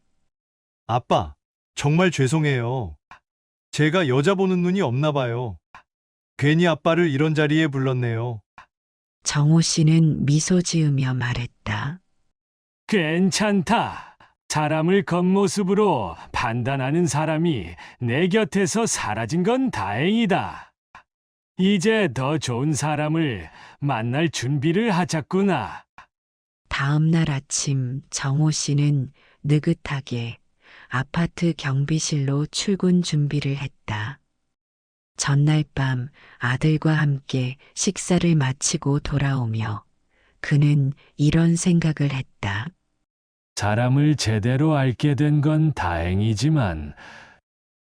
아빠, 정말 죄송해요. 제가 여자 보는 눈이 없나 봐요. 괜히 아빠를 이런 자리에 불렀네요. 정호 씨는 미소 지으며 말했다. 괜찮다. 사람을 겉모습으로 판단하는 사람이 내 곁에서 사라진 건 다행이다. 이제 더 좋은 사람을 만날 준비를 하자꾸나. 다음 날 아침 정호 씨는 느긋하게 아파트 경비실로 출근 준비를 했다. 전날 밤 아들과 함께 식사를 마치고 돌아오며 그는 이런 생각을 했다. 사람을 제대로 알게 된 건 다행이지만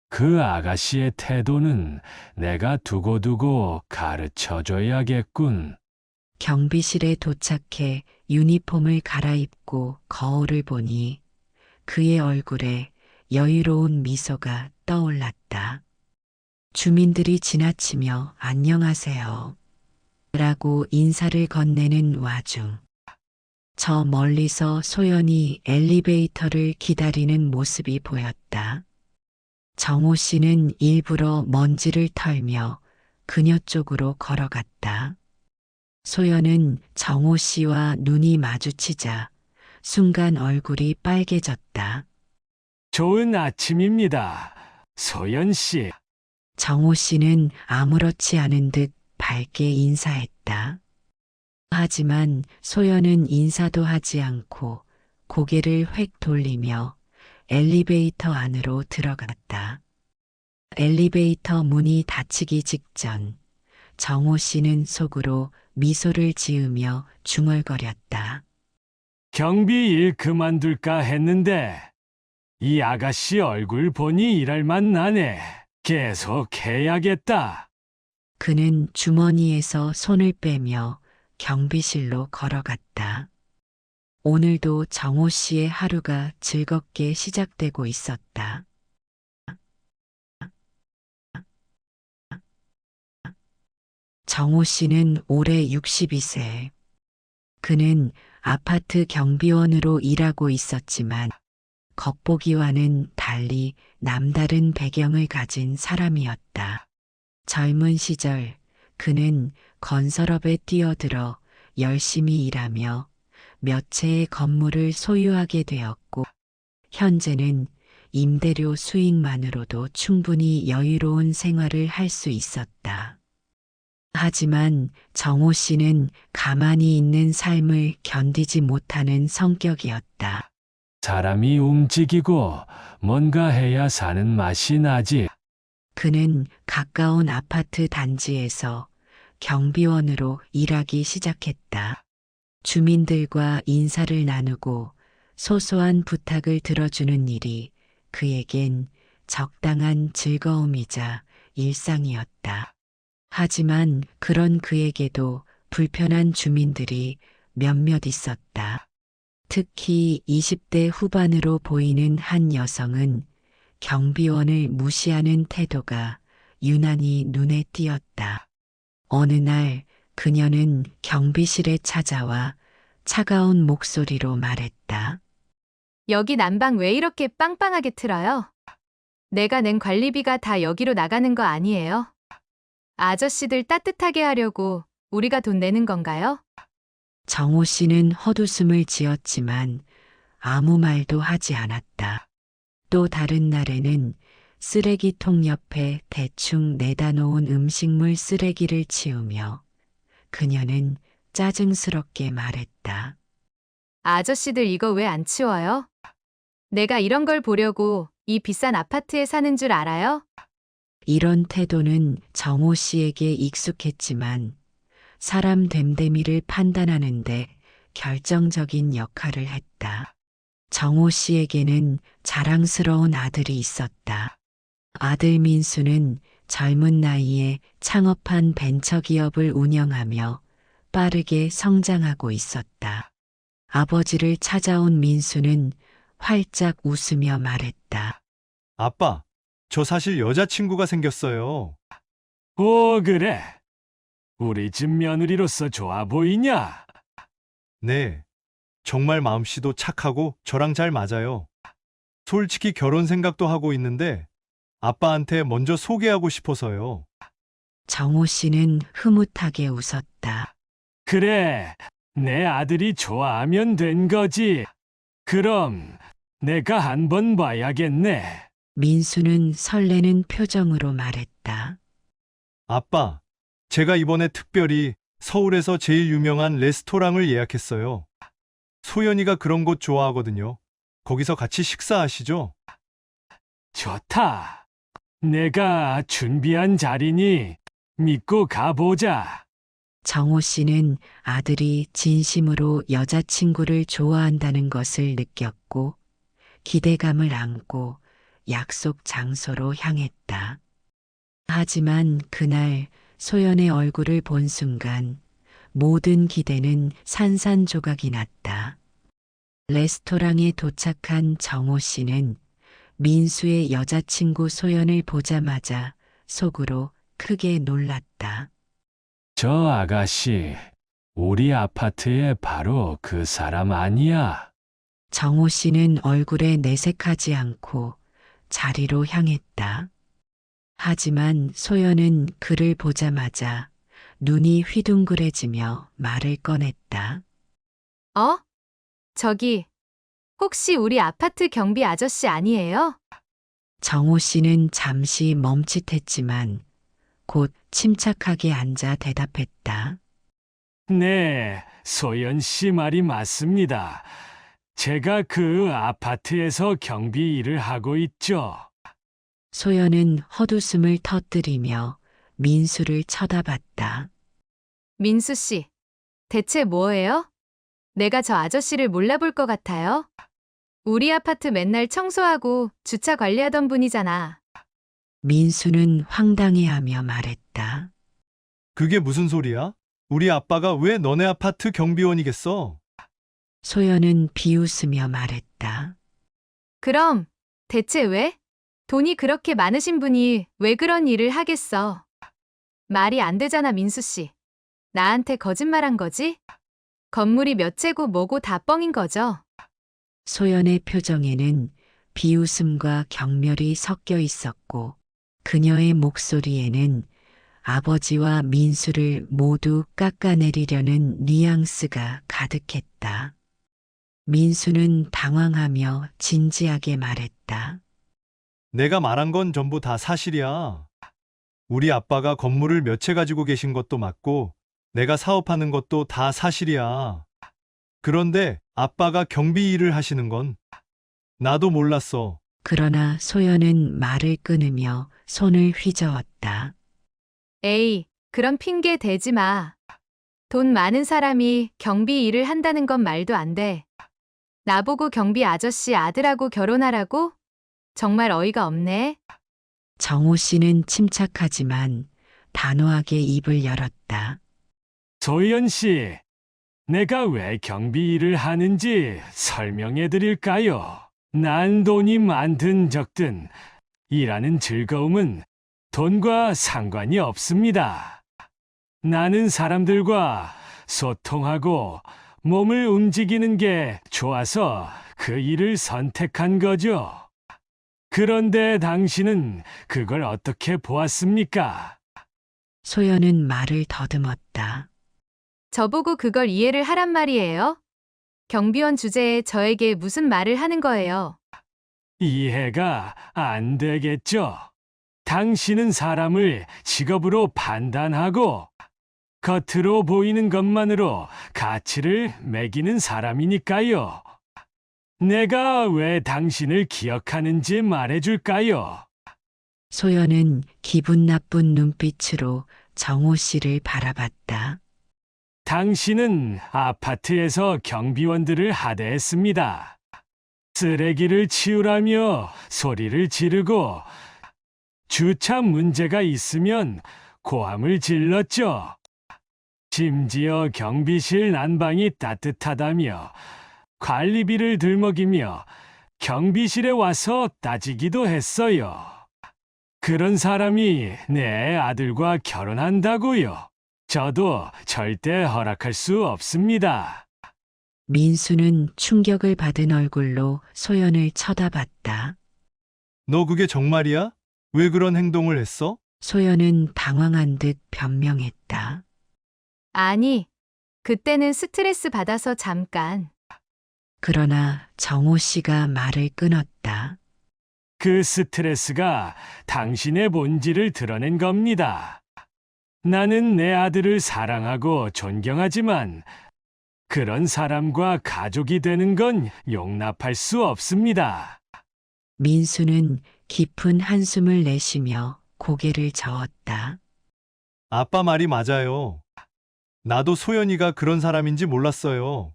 그 아가씨의 태도는 내가 두고두고 가르쳐줘야겠군. 경비실에 도착해 유니폼을 갈아입고 거울을 보니 그의 얼굴에 여유로운 미소가 떠올랐다. 주민들이 지나치며 안녕하세요 라고 인사를 건네는 와중 저 멀리서 소연이 엘리베이터를 기다리는 모습이 보였다. 정호 씨는 일부러 먼지를 털며 그녀 쪽으로 걸어갔다. 소연은 정호 씨와 눈이 마주치자 순간 얼굴이 빨개졌다. 좋은 아침입니다. 소연 씨. 정호 씨는 아무렇지 않은 듯 밝게 인사했다. 하지만 소연은 인사도 하지 않고 고개를 획 돌리며 엘리베이터 안으로 들어갔다. 엘리베이터 문이 닫히기 직전 정호 씨는 속으로 미소를 지으며 중얼거렸다. 경비 일 그만둘까 했는데 이 아가씨 얼굴 보니 일할 맛 나네. 계속 해야겠다. 그는 주머니에서 손을 빼며 경비실로 걸어갔다. 오늘도 정호 씨의 하루가 즐겁게 시작되고 있었다. 정호 씨는 올해 62세. 그는 아파트 경비원으로 일하고 있었지만 겉보기와는 달리 남다른 배경을 가진 사람이었다. 젊은 시절 그는 건설업에 뛰어들어 열심히 일하며 몇 채의 건물을 소유하게 되었고 현재는 임대료 수익만으로도 충분히 여유로운 생활을 할 수 있었다. 하지만 정호 씨는 가만히 있는 삶을 견디지 못하는 성격이었다. 사람이 움직이고 뭔가 해야 사는 맛이 나지. 그는 가까운 아파트 단지에서 경비원으로 일하기 시작했다. 주민들과 인사를 나누고 소소한 부탁을 들어주는 일이 그에겐 적당한 즐거움이자 일상이었다. 하지만 그런 그에게도 불편한 주민들이 몇몇 있었다. 특히 20대 후반으로 보이는 한 여성은 경비원을 무시하는 태도가 유난히 눈에 띄었다. 어느 날 그녀는 경비실에 찾아와 차가운 목소리로 말했다. 여기 난방 왜 이렇게 빵빵하게 틀어요? 내가 낸 관리비가 다 여기로 나가는 거 아니에요? 아저씨들 따뜻하게 하려고 우리가 돈 내는 건가요? 정호 씨는 헛웃음을 지었지만 아무 말도 하지 않았다. 또 다른 날에는 쓰레기통 옆에 대충 내다 놓은 음식물 쓰레기를 치우며 그녀는 짜증스럽게 말했다. 아저씨들 이거 왜 안 치워요? 내가 이런 걸 보려고 이 비싼 아파트에 사는 줄 알아요? 이런 태도는 정호 씨에게 익숙했지만 사람 됨됨이를 판단하는데 결정적인 역할을 했다. 정호 씨에게는 자랑스러운 아들이 있었다. 아들 민수는 젊은 나이에 창업한 벤처기업을 운영하며 빠르게 성장하고 있었다. 아버지를 찾아온 민수는 활짝 웃으며 말했다. 아빠, 저 사실 여자친구가 생겼어요. 오, 그래. 우리 집 며느리로서 좋아 보이냐? 네. 정말 마음씨도 착하고 저랑 잘 맞아요. 솔직히 결혼 생각도 하고 있는데 아빠한테 먼저 소개하고 싶어서요. 정호 씨는 흐뭇하게 웃었다. 그래, 내 아들이 좋아하면 된 거지. 그럼 내가 한번 봐야겠네. 민수는 설레는 표정으로 말했다. 아빠, 제가 이번에 특별히 서울에서 제일 유명한 레스토랑을 예약했어요. 소연이가 그런 곳 좋아하거든요. 거기서 같이 식사하시죠? 좋다. 내가 준비한 자리니 믿고 가보자. 정호 씨는 아들이 진심으로 여자친구를 좋아한다는 것을 느꼈고 기대감을 안고 약속 장소로 향했다. 하지만 그날 소연의 얼굴을 본 순간 모든 기대는 산산조각이 났다. 레스토랑에 도착한 정호 씨는 민수의 여자친구 소연을 보자마자 속으로 크게 놀랐다. 저 아가씨, 우리 아파트에 바로 그 사람 아니야? 정호 씨는 얼굴에 내색하지 않고 자리로 향했다. 하지만 소연은 그를 보자마자 눈이 휘둥그레지며 말을 꺼냈다. 어? 저기, 혹시 우리 아파트 경비 아저씨 아니에요? 정호 씨는 잠시 멈칫했지만 곧 침착하게 앉아 대답했다. 네, 소연 씨 말이 맞습니다. 제가 그 아파트에서 경비 일을 하고 있죠. 소연은 헛웃음을 터뜨리며 민수를 쳐다봤다. 민수 씨, 대체 뭐예요? 내가 저 아저씨를 몰라볼 것 같아요? 우리 아파트 맨날 청소하고 주차 관리하던 분이잖아. 민수는 황당해하며 말했다. 그게 무슨 소리야? 우리 아빠가 왜 너네 아파트 경비원이겠어? 소연은 비웃으며 말했다. 그럼 대체 왜? 돈이 그렇게 많으신 분이 왜 그런 일을 하겠어? 말이 안 되잖아, 민수 씨. 나한테 거짓말한 거지? 건물이 몇 채고 뭐고 다 뻥인 거죠? 소연의 표정에는 비웃음과 경멸이 섞여 있었고 그녀의 목소리에는 아버지와 민수를 모두 깎아내리려는 뉘앙스가 가득했다. 민수는 당황하며 진지하게 말했다. 내가 말한 건 전부 다 사실이야. 우리 아빠가 건물을 몇 채 가지고 계신 것도 맞고, 내가 사업하는 것도 다 사실이야. 그런데 아빠가 경비 일을 하시는 건 나도 몰랐어. 그러나 소연은 말을 끊으며 손을 휘저었다. 에이, 그런 핑계 대지 마. 돈 많은 사람이 경비 일을 한다는 건 말도 안 돼. 나보고 경비 아저씨 아들하고 결혼하라고? 정말 어이가 없네. 정호 씨는 침착하지만 단호하게 입을 열었다. 소연 씨, 내가 왜 경비 일을 하는지 설명해 드릴까요? 난 돈이 많든 적든 일하는 즐거움은 돈과 상관이 없습니다. 나는 사람들과 소통하고 몸을 움직이는 게 좋아서 그 일을 선택한 거죠. 그런데 당신은 그걸 어떻게 보았습니까? 소연은 말을 더듬었다. 저보고 그걸 이해를 하란 말이에요? 경비원 주제에 저에게 무슨 말을 하는 거예요? 이해가 안 되겠죠? 당신은 사람을 직업으로 판단하고 겉으로 보이는 것만으로 가치를 매기는 사람이니까요. 내가 왜 당신을 기억하는지 말해줄까요? 소연은 기분 나쁜 눈빛으로 정호 씨를 바라봤다. 당신은 아파트에서 경비원들을 하대했습니다. 쓰레기를 치우라며 소리를 지르고 주차 문제가 있으면 고함을 질렀죠. 심지어 경비실 난방이 따뜻하다며 관리비를 들먹이며 경비실에 와서 따지기도 했어요. 그런 사람이 내 아들과 결혼한다고요. 저도 절대 허락할 수 없습니다. 민수는 충격을 받은 얼굴로 소연을 쳐다봤다. 너 그게 정말이야? 왜 그런 행동을 했어? 소연은 당황한 듯 변명했다. 아니, 그때는 스트레스 받아서 잠깐. 그러나 정호 씨가 말을 끊었다. 그 스트레스가 당신의 본질을 드러낸 겁니다. 나는 내 아들을 사랑하고 존경하지만 그런 사람과 가족이 되는 건 용납할 수 없습니다. 민수는 깊은 한숨을 내쉬며 고개를 저었다. 아빠 말이 맞아요. 나도 소연이가 그런 사람인지 몰랐어요.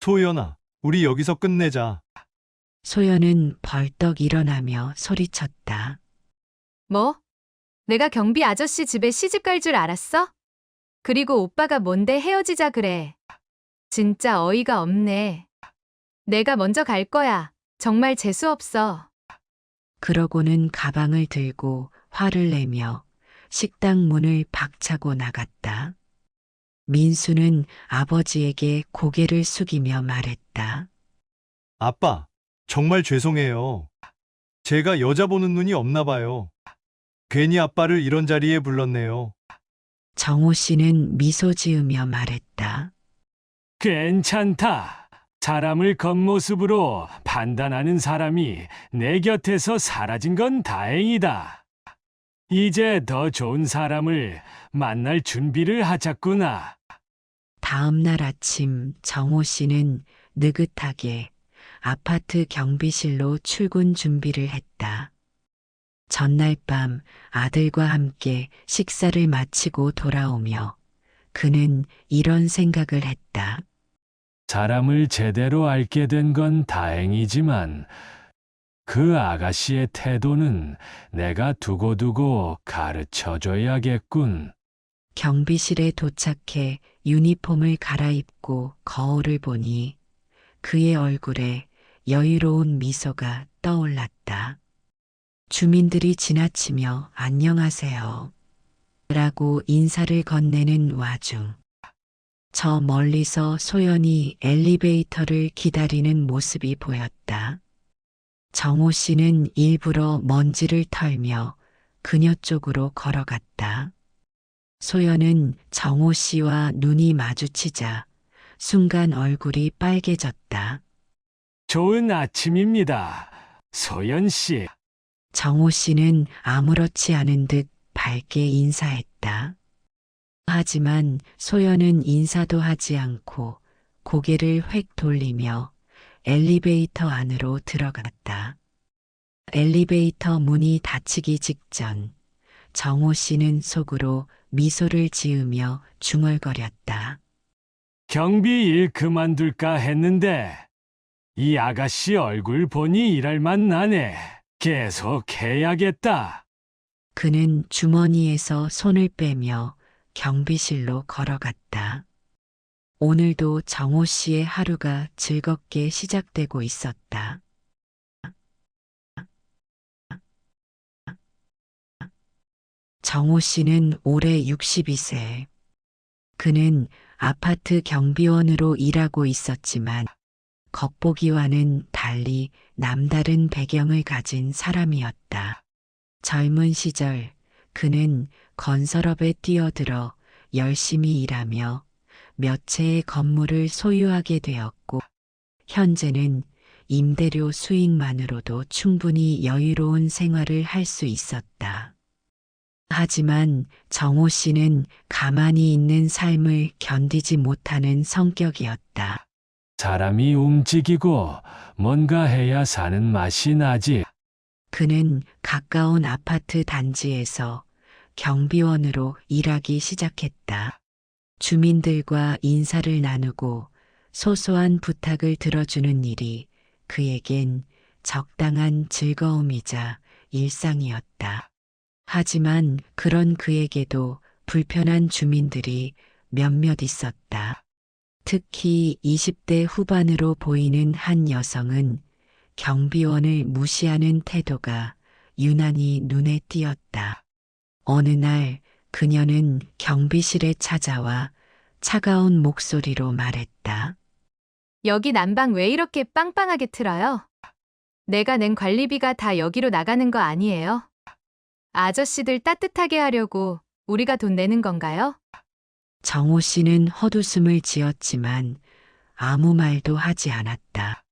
소연아, 우리 여기서 끝내자. 소연은 벌떡 일어나며 소리쳤다. 뭐? 내가 경비 아저씨 집에 시집 갈 줄 알았어? 그리고 오빠가 뭔데 헤어지자 그래. 진짜 어이가 없네. 내가 먼저 갈 거야. 정말 재수없어. 그러고는 가방을 들고 화를 내며 식당 문을 박차고 나갔다. 민수는 아버지에게 고개를 숙이며 말했다. 아빠, 정말 죄송해요. 제가 여자 보는 눈이 없나 봐요. 괜히 아빠를 이런 자리에 불렀네요. 정호 씨는 미소 지으며 말했다. 괜찮다. 사람을 겉모습으로 판단하는 사람이 내 곁에서 사라진 건 다행이다. 이제 더 좋은 사람을 만날 준비를 하자꾸나. 다음 날 아침 정호 씨는 느긋하게 아파트 경비실로 출근 준비를 했다. 전날 밤 아들과 함께 식사를 마치고 돌아오며 그는 이런 생각을 했다. 사람을 제대로 알게 된 건 다행이지만 그 아가씨의 태도는 내가 두고두고 가르쳐줘야겠군. 경비실에 도착해 유니폼을 갈아입고 거울을 보니 그의 얼굴에 여유로운 미소가 떠올랐다. 주민들이 지나치며 안녕하세요 라고 인사를 건네는 와중 저 멀리서 소연이 엘리베이터를 기다리는 모습이 보였다. 정호 씨는 일부러 먼지를 털며 그녀 쪽으로 걸어갔다. 소연은 정호 씨와 눈이 마주치자 순간 얼굴이 빨개졌다. 좋은 아침입니다. 소연 씨. 정호 씨는 아무렇지 않은 듯 밝게 인사했다. 하지만 소연은 인사도 하지 않고 고개를 획 돌리며 엘리베이터 안으로 들어갔다. 엘리베이터 문이 닫히기 직전 정호 씨는 속으로 미소를 지으며 중얼거렸다. 경비 일 그만둘까 했는데 이 아가씨 얼굴 보니 일할 맛 나네. 계속 해야겠다. 그는 주머니에서 손을 빼며 경비실로 걸어갔다. 오늘도 정호 씨의 하루가 즐겁게 시작되고 있었다. 정호 씨는 올해 62세. 그는 아파트 경비원으로 일하고 있었지만 겉보기와는 달리 남다른 배경을 가진 사람이었다. 젊은 시절 그는 건설업에 뛰어들어 열심히 일하며 몇 채의 건물을 소유하게 되었고 현재는 임대료 수익만으로도 충분히 여유로운 생활을 할 수 있었다. 하지만 정호 씨는 가만히 있는 삶을 견디지 못하는 성격이었다. 사람이 움직이고 뭔가 해야 사는 맛이 나지. 그는 가까운 아파트 단지에서 경비원으로 일하기 시작했다. 주민들과 인사를 나누고 소소한 부탁을 들어주는 일이 그에겐 적당한 즐거움이자 일상이었다. 하지만 그런 그에게도 불편한 주민들이 몇몇 있었다. 특히 20대 후반으로 보이는 한 여성은 경비원을 무시하는 태도가 유난히 눈에 띄었다. 어느 날 그녀는 경비실에 찾아와 차가운 목소리로 말했다. 여기 난방 왜 이렇게 빵빵하게 틀어요? 내가 낸 관리비가 다 여기로 나가는 거 아니에요? 아저씨들 따뜻하게 하려고 우리가 돈 내는 건가요? 정호 씨는 헛웃음을 지었지만 아무 말도 하지 않았다.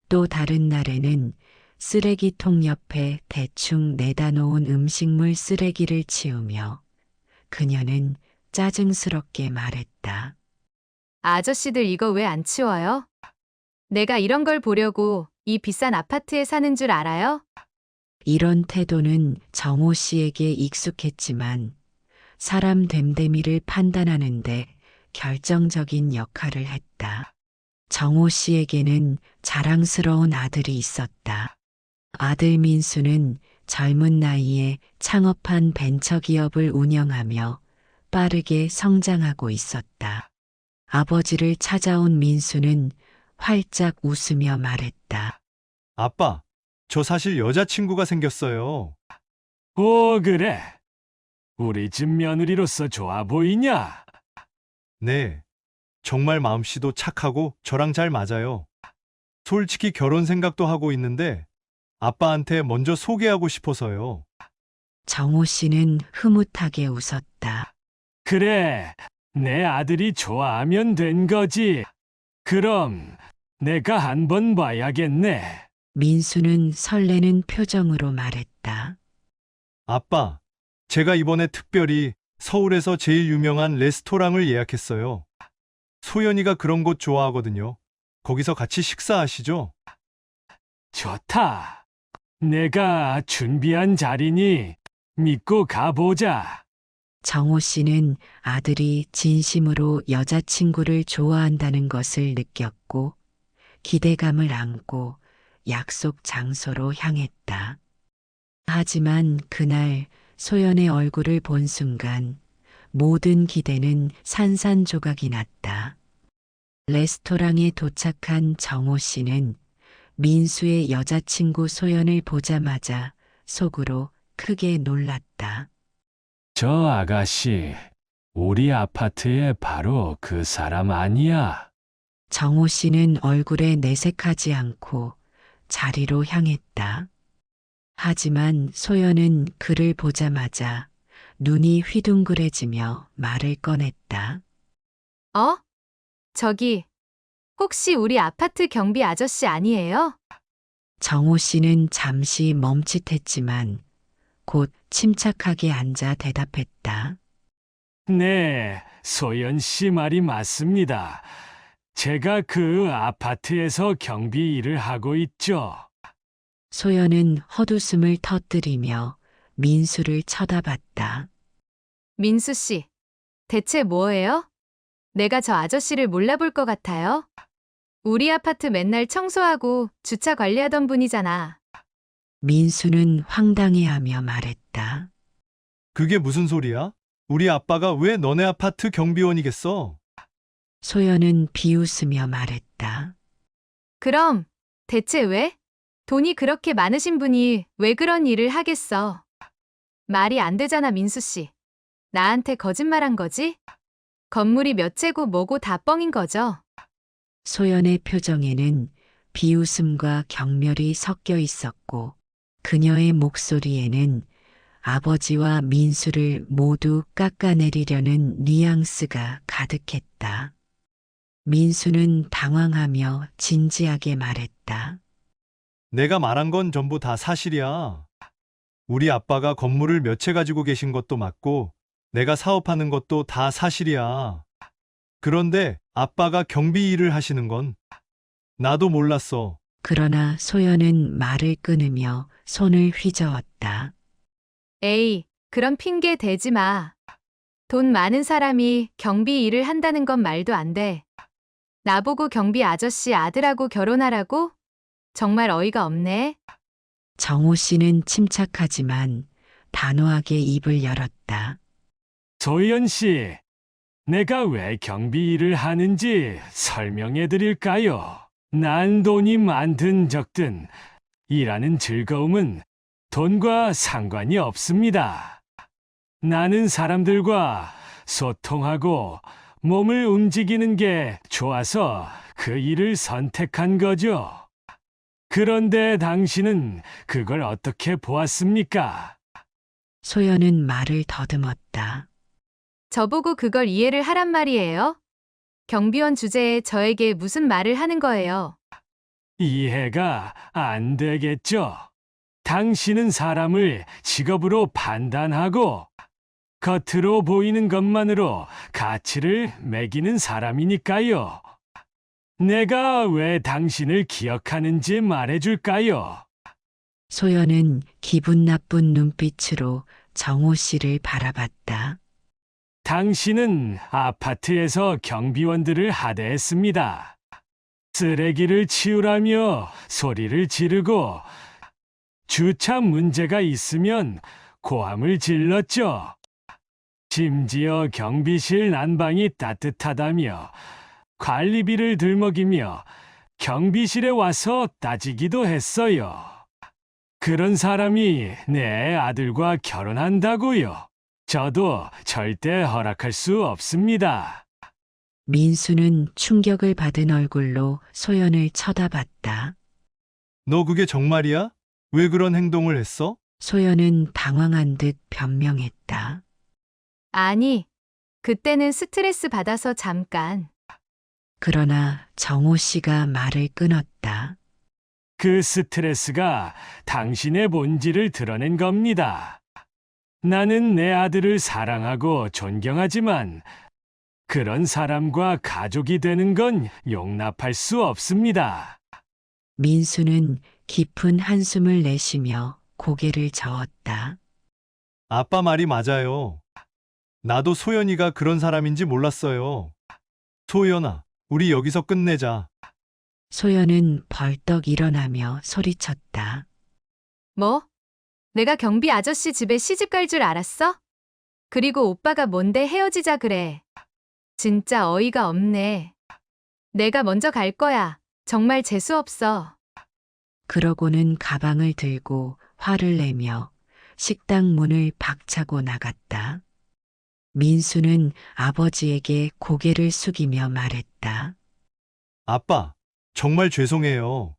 또 다른 날에는 쓰레기통 옆에 대충 내다 놓은 음식물 쓰레기를 치우며 그녀는 짜증스럽게 말했다. 아저씨들 이거 왜 안 치워요? 내가 이런 걸 보려고 이 비싼 아파트에 사는 줄 알아요? 이런 태도는 정호 씨에게 익숙했지만 사람 됨됨이를 판단하는데 결정적인 역할을 했다. 정호 씨에게는 자랑스러운 아들이 있었다. 아들 민수는 젊은 나이에 창업한 벤처기업을 운영하며 빠르게 성장하고 있었다. 아버지를 찾아온 민수는 활짝 웃으며 말했다. 아빠, 저 사실 여자친구가 생겼어요. 오, 그래. 우리 집 며느리로서 좋아 보이냐? 네. 정말 마음씨도 착하고 저랑 잘 맞아요. 솔직히 결혼 생각도 하고 있는데 아빠한테 먼저 소개하고 싶어서요. 정호 씨는 흐뭇하게 웃었다. 그래, 내 아들이 좋아하면 된 거지. 그럼 내가 한번 봐야겠네. 민수는 설레는 표정으로 말했다. 아빠, 제가 이번에 특별히 서울에서 제일 유명한 레스토랑을 예약했어요. 소연이가 그런 곳 좋아하거든요. 거기서 같이 식사하시죠? 좋다. 내가 준비한 자리니 믿고 가보자. 정호 씨는 아들이 진심으로 여자친구를 좋아한다는 것을 느꼈고 기대감을 안고 약속 장소로 향했다. 하지만 그날 소연의 얼굴을 본 순간 모든 기대는 산산조각이 났다. 레스토랑에 도착한 정호 씨는 민수의 여자친구 소연을 보자마자 속으로 크게 놀랐다. 저 아가씨, 우리 아파트에 바로 그 사람 아니야? 정호 씨는 얼굴에 내색하지 않고 자리로 향했다. 하지만 소연은 그를 보자마자 눈이 휘둥그레지며 말을 꺼냈다. 어? 저기, 혹시 우리 아파트 경비 아저씨 아니에요? 정호 씨는 잠시 멈칫했지만 곧 침착하게 앉아 대답했다. 네, 소연 씨 말이 맞습니다. 제가 그 아파트에서 경비 일을 하고 있죠. 소연은 헛웃음을 터뜨리며 민수를 쳐다봤다. 민수 씨, 대체 뭐예요? 내가 저 아저씨를 몰라볼 것 같아요? 우리 아파트 맨날 청소하고 주차 관리하던 분이잖아. 민수는 황당해하며 말했다. 그게 무슨 소리야? 우리 아빠가 왜 너네 아파트 경비원이겠어? 소연은 비웃으며 말했다. 그럼 대체 왜? 돈이 그렇게 많으신 분이 왜 그런 일을 하겠어? 말이 안 되잖아, 민수 씨. 나한테 거짓말한 거지? 건물이 몇 채고 뭐고 다 뻥인 거죠? 소연의 표정에는 비웃음과 경멸이 섞여 있었고 그녀의 목소리에는 아버지와 민수를 모두 깎아내리려는 뉘앙스가 가득했다. 민수는 당황하며 진지하게 말했다. 내가 말한 건 전부 다 사실이야. 우리 아빠가 건물을 몇 채 가지고 계신 것도 맞고 내가 사업하는 것도 다 사실이야. 그런데 아빠가 경비 일을 하시는 건 나도 몰랐어. 그러나 소연은 말을 끊으며 손을 휘저었다. 에이, 그런 핑계 대지 마. 돈 많은 사람이 경비 일을 한다는 건 말도 안 돼. 나보고 경비 아저씨 아들하고 결혼하라고? 정말 어이가 없네. 정호 씨는 침착하지만 단호하게 입을 열었다. 소연 씨, 내가 왜 경비 일을 하는지 설명해 드릴까요? 난 돈이 많든 적든 일하는 즐거움은 돈과 상관이 없습니다. 나는 사람들과 소통하고 몸을 움직이는 게 좋아서 그 일을 선택한 거죠. 그런데 당신은 그걸 어떻게 보았습니까? 소연은 말을 더듬었다. 저보고 그걸 이해를 하란 말이에요? 경비원 주제에 저에게 무슨 말을 하는 거예요? 이해가 안 되겠죠? 당신은 사람을 직업으로 판단하고 겉으로 보이는 것만으로 가치를 매기는 사람이니까요. 내가 왜 당신을 기억하는지 말해줄까요? 소연은 기분 나쁜 눈빛으로 정호 씨를 바라봤다. 당신은 아파트에서 경비원들을 하대했습니다. 쓰레기를 치우라며 소리를 지르고 주차 문제가 있으면 고함을 질렀죠. 심지어 경비실 난방이 따뜻하다며 관리비를 들먹이며 경비실에 와서 따지기도 했어요. 그런 사람이 내 아들과 결혼한다고요. 저도 절대 허락할 수 없습니다. 민수는 충격을 받은 얼굴로 소연을 쳐다봤다. 너 그게 정말이야? 왜 그런 행동을 했어? 소연은 당황한 듯 변명했다. 아니, 그때는 스트레스 받아서 잠깐. 그러나 정호 씨가 말을 끊었다. 그 스트레스가 당신의 본질을 드러낸 겁니다. 나는 내 아들을 사랑하고 존경하지만 그런 사람과 가족이 되는 건 용납할 수 없습니다. 민수는 깊은 한숨을 내쉬며 고개를 저었다. 아빠 말이 맞아요. 나도 소연이가 그런 사람인지 몰랐어요. 소연아, 우리 여기서 끝내자. 소연은 벌떡 일어나며 소리쳤다. 뭐? 내가 경비 아저씨 집에 시집 갈 줄 알았어? 그리고 오빠가 뭔데 헤어지자 그래. 진짜 어이가 없네. 내가 먼저 갈 거야. 정말 재수없어. 그러고는 가방을 들고 화를 내며 식당 문을 박차고 나갔다. 민수는 아버지에게 고개를 숙이며 말했다. 아빠, 정말 죄송해요.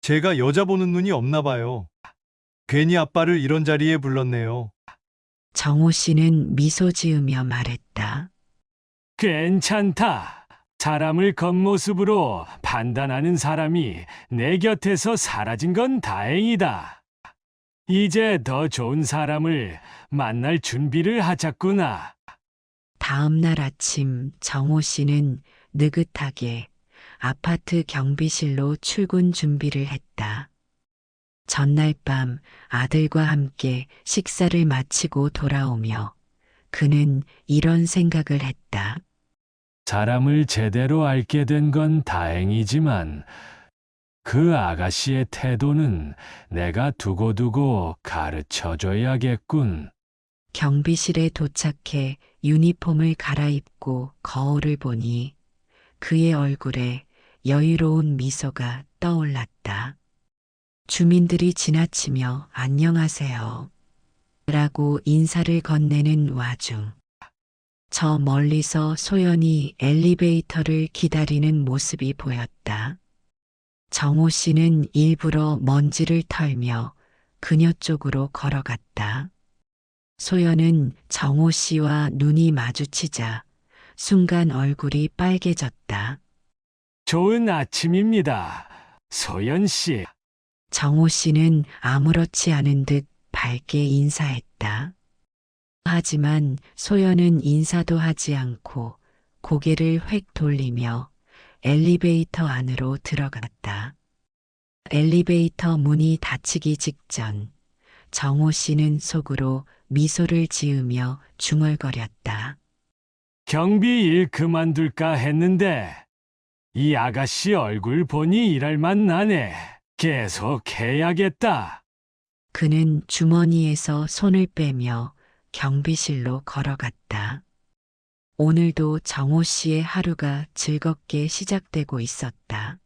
제가 여자 보는 눈이 없나 봐요. 괜히 아빠를 이런 자리에 불렀네요. 정호 씨는 미소 지으며 말했다. 괜찮다. 사람을 겉모습으로 판단하는 사람이 내 곁에서 사라진 건 다행이다. 이제 더 좋은 사람을 만날 준비를 하자꾸나. 다음 날 아침 정호 씨는 느긋하게 아파트 경비실로 출근 준비를 했다. 전날 밤 아들과 함께 식사를 마치고 돌아오며 그는 이런 생각을 했다. 사람을 제대로 알게 된 건 다행이지만 그 아가씨의 태도는 내가 두고두고 가르쳐줘야겠군. 경비실에 도착해 유니폼을 갈아입고 거울을 보니 그의 얼굴에 여유로운 미소가 떠올랐다. 주민들이 지나치며 안녕하세요. 라고 인사를 건네는 와중 저 멀리서 소연이 엘리베이터를 기다리는 모습이 보였다. 정호 씨는 일부러 먼지를 털며 그녀 쪽으로 걸어갔다. 소연은 정호 씨와 눈이 마주치자 순간 얼굴이 빨개졌다. 좋은 아침입니다. 소연 씨. 정호 씨는 아무렇지 않은 듯 밝게 인사했다. 하지만 소연은 인사도 하지 않고 고개를 획 돌리며 엘리베이터 안으로 들어갔다. 엘리베이터 문이 닫히기 직전 정호 씨는 속으로 미소를 지으며 중얼거렸다. 경비 일 그만둘까 했는데 이 아가씨 얼굴 보니 일할 맛 나네. 계속 해야겠다. 그는 주머니에서 손을 빼며 경비실로 걸어갔다. 오늘도 정호 씨의 하루가 즐겁게 시작되고 있었다.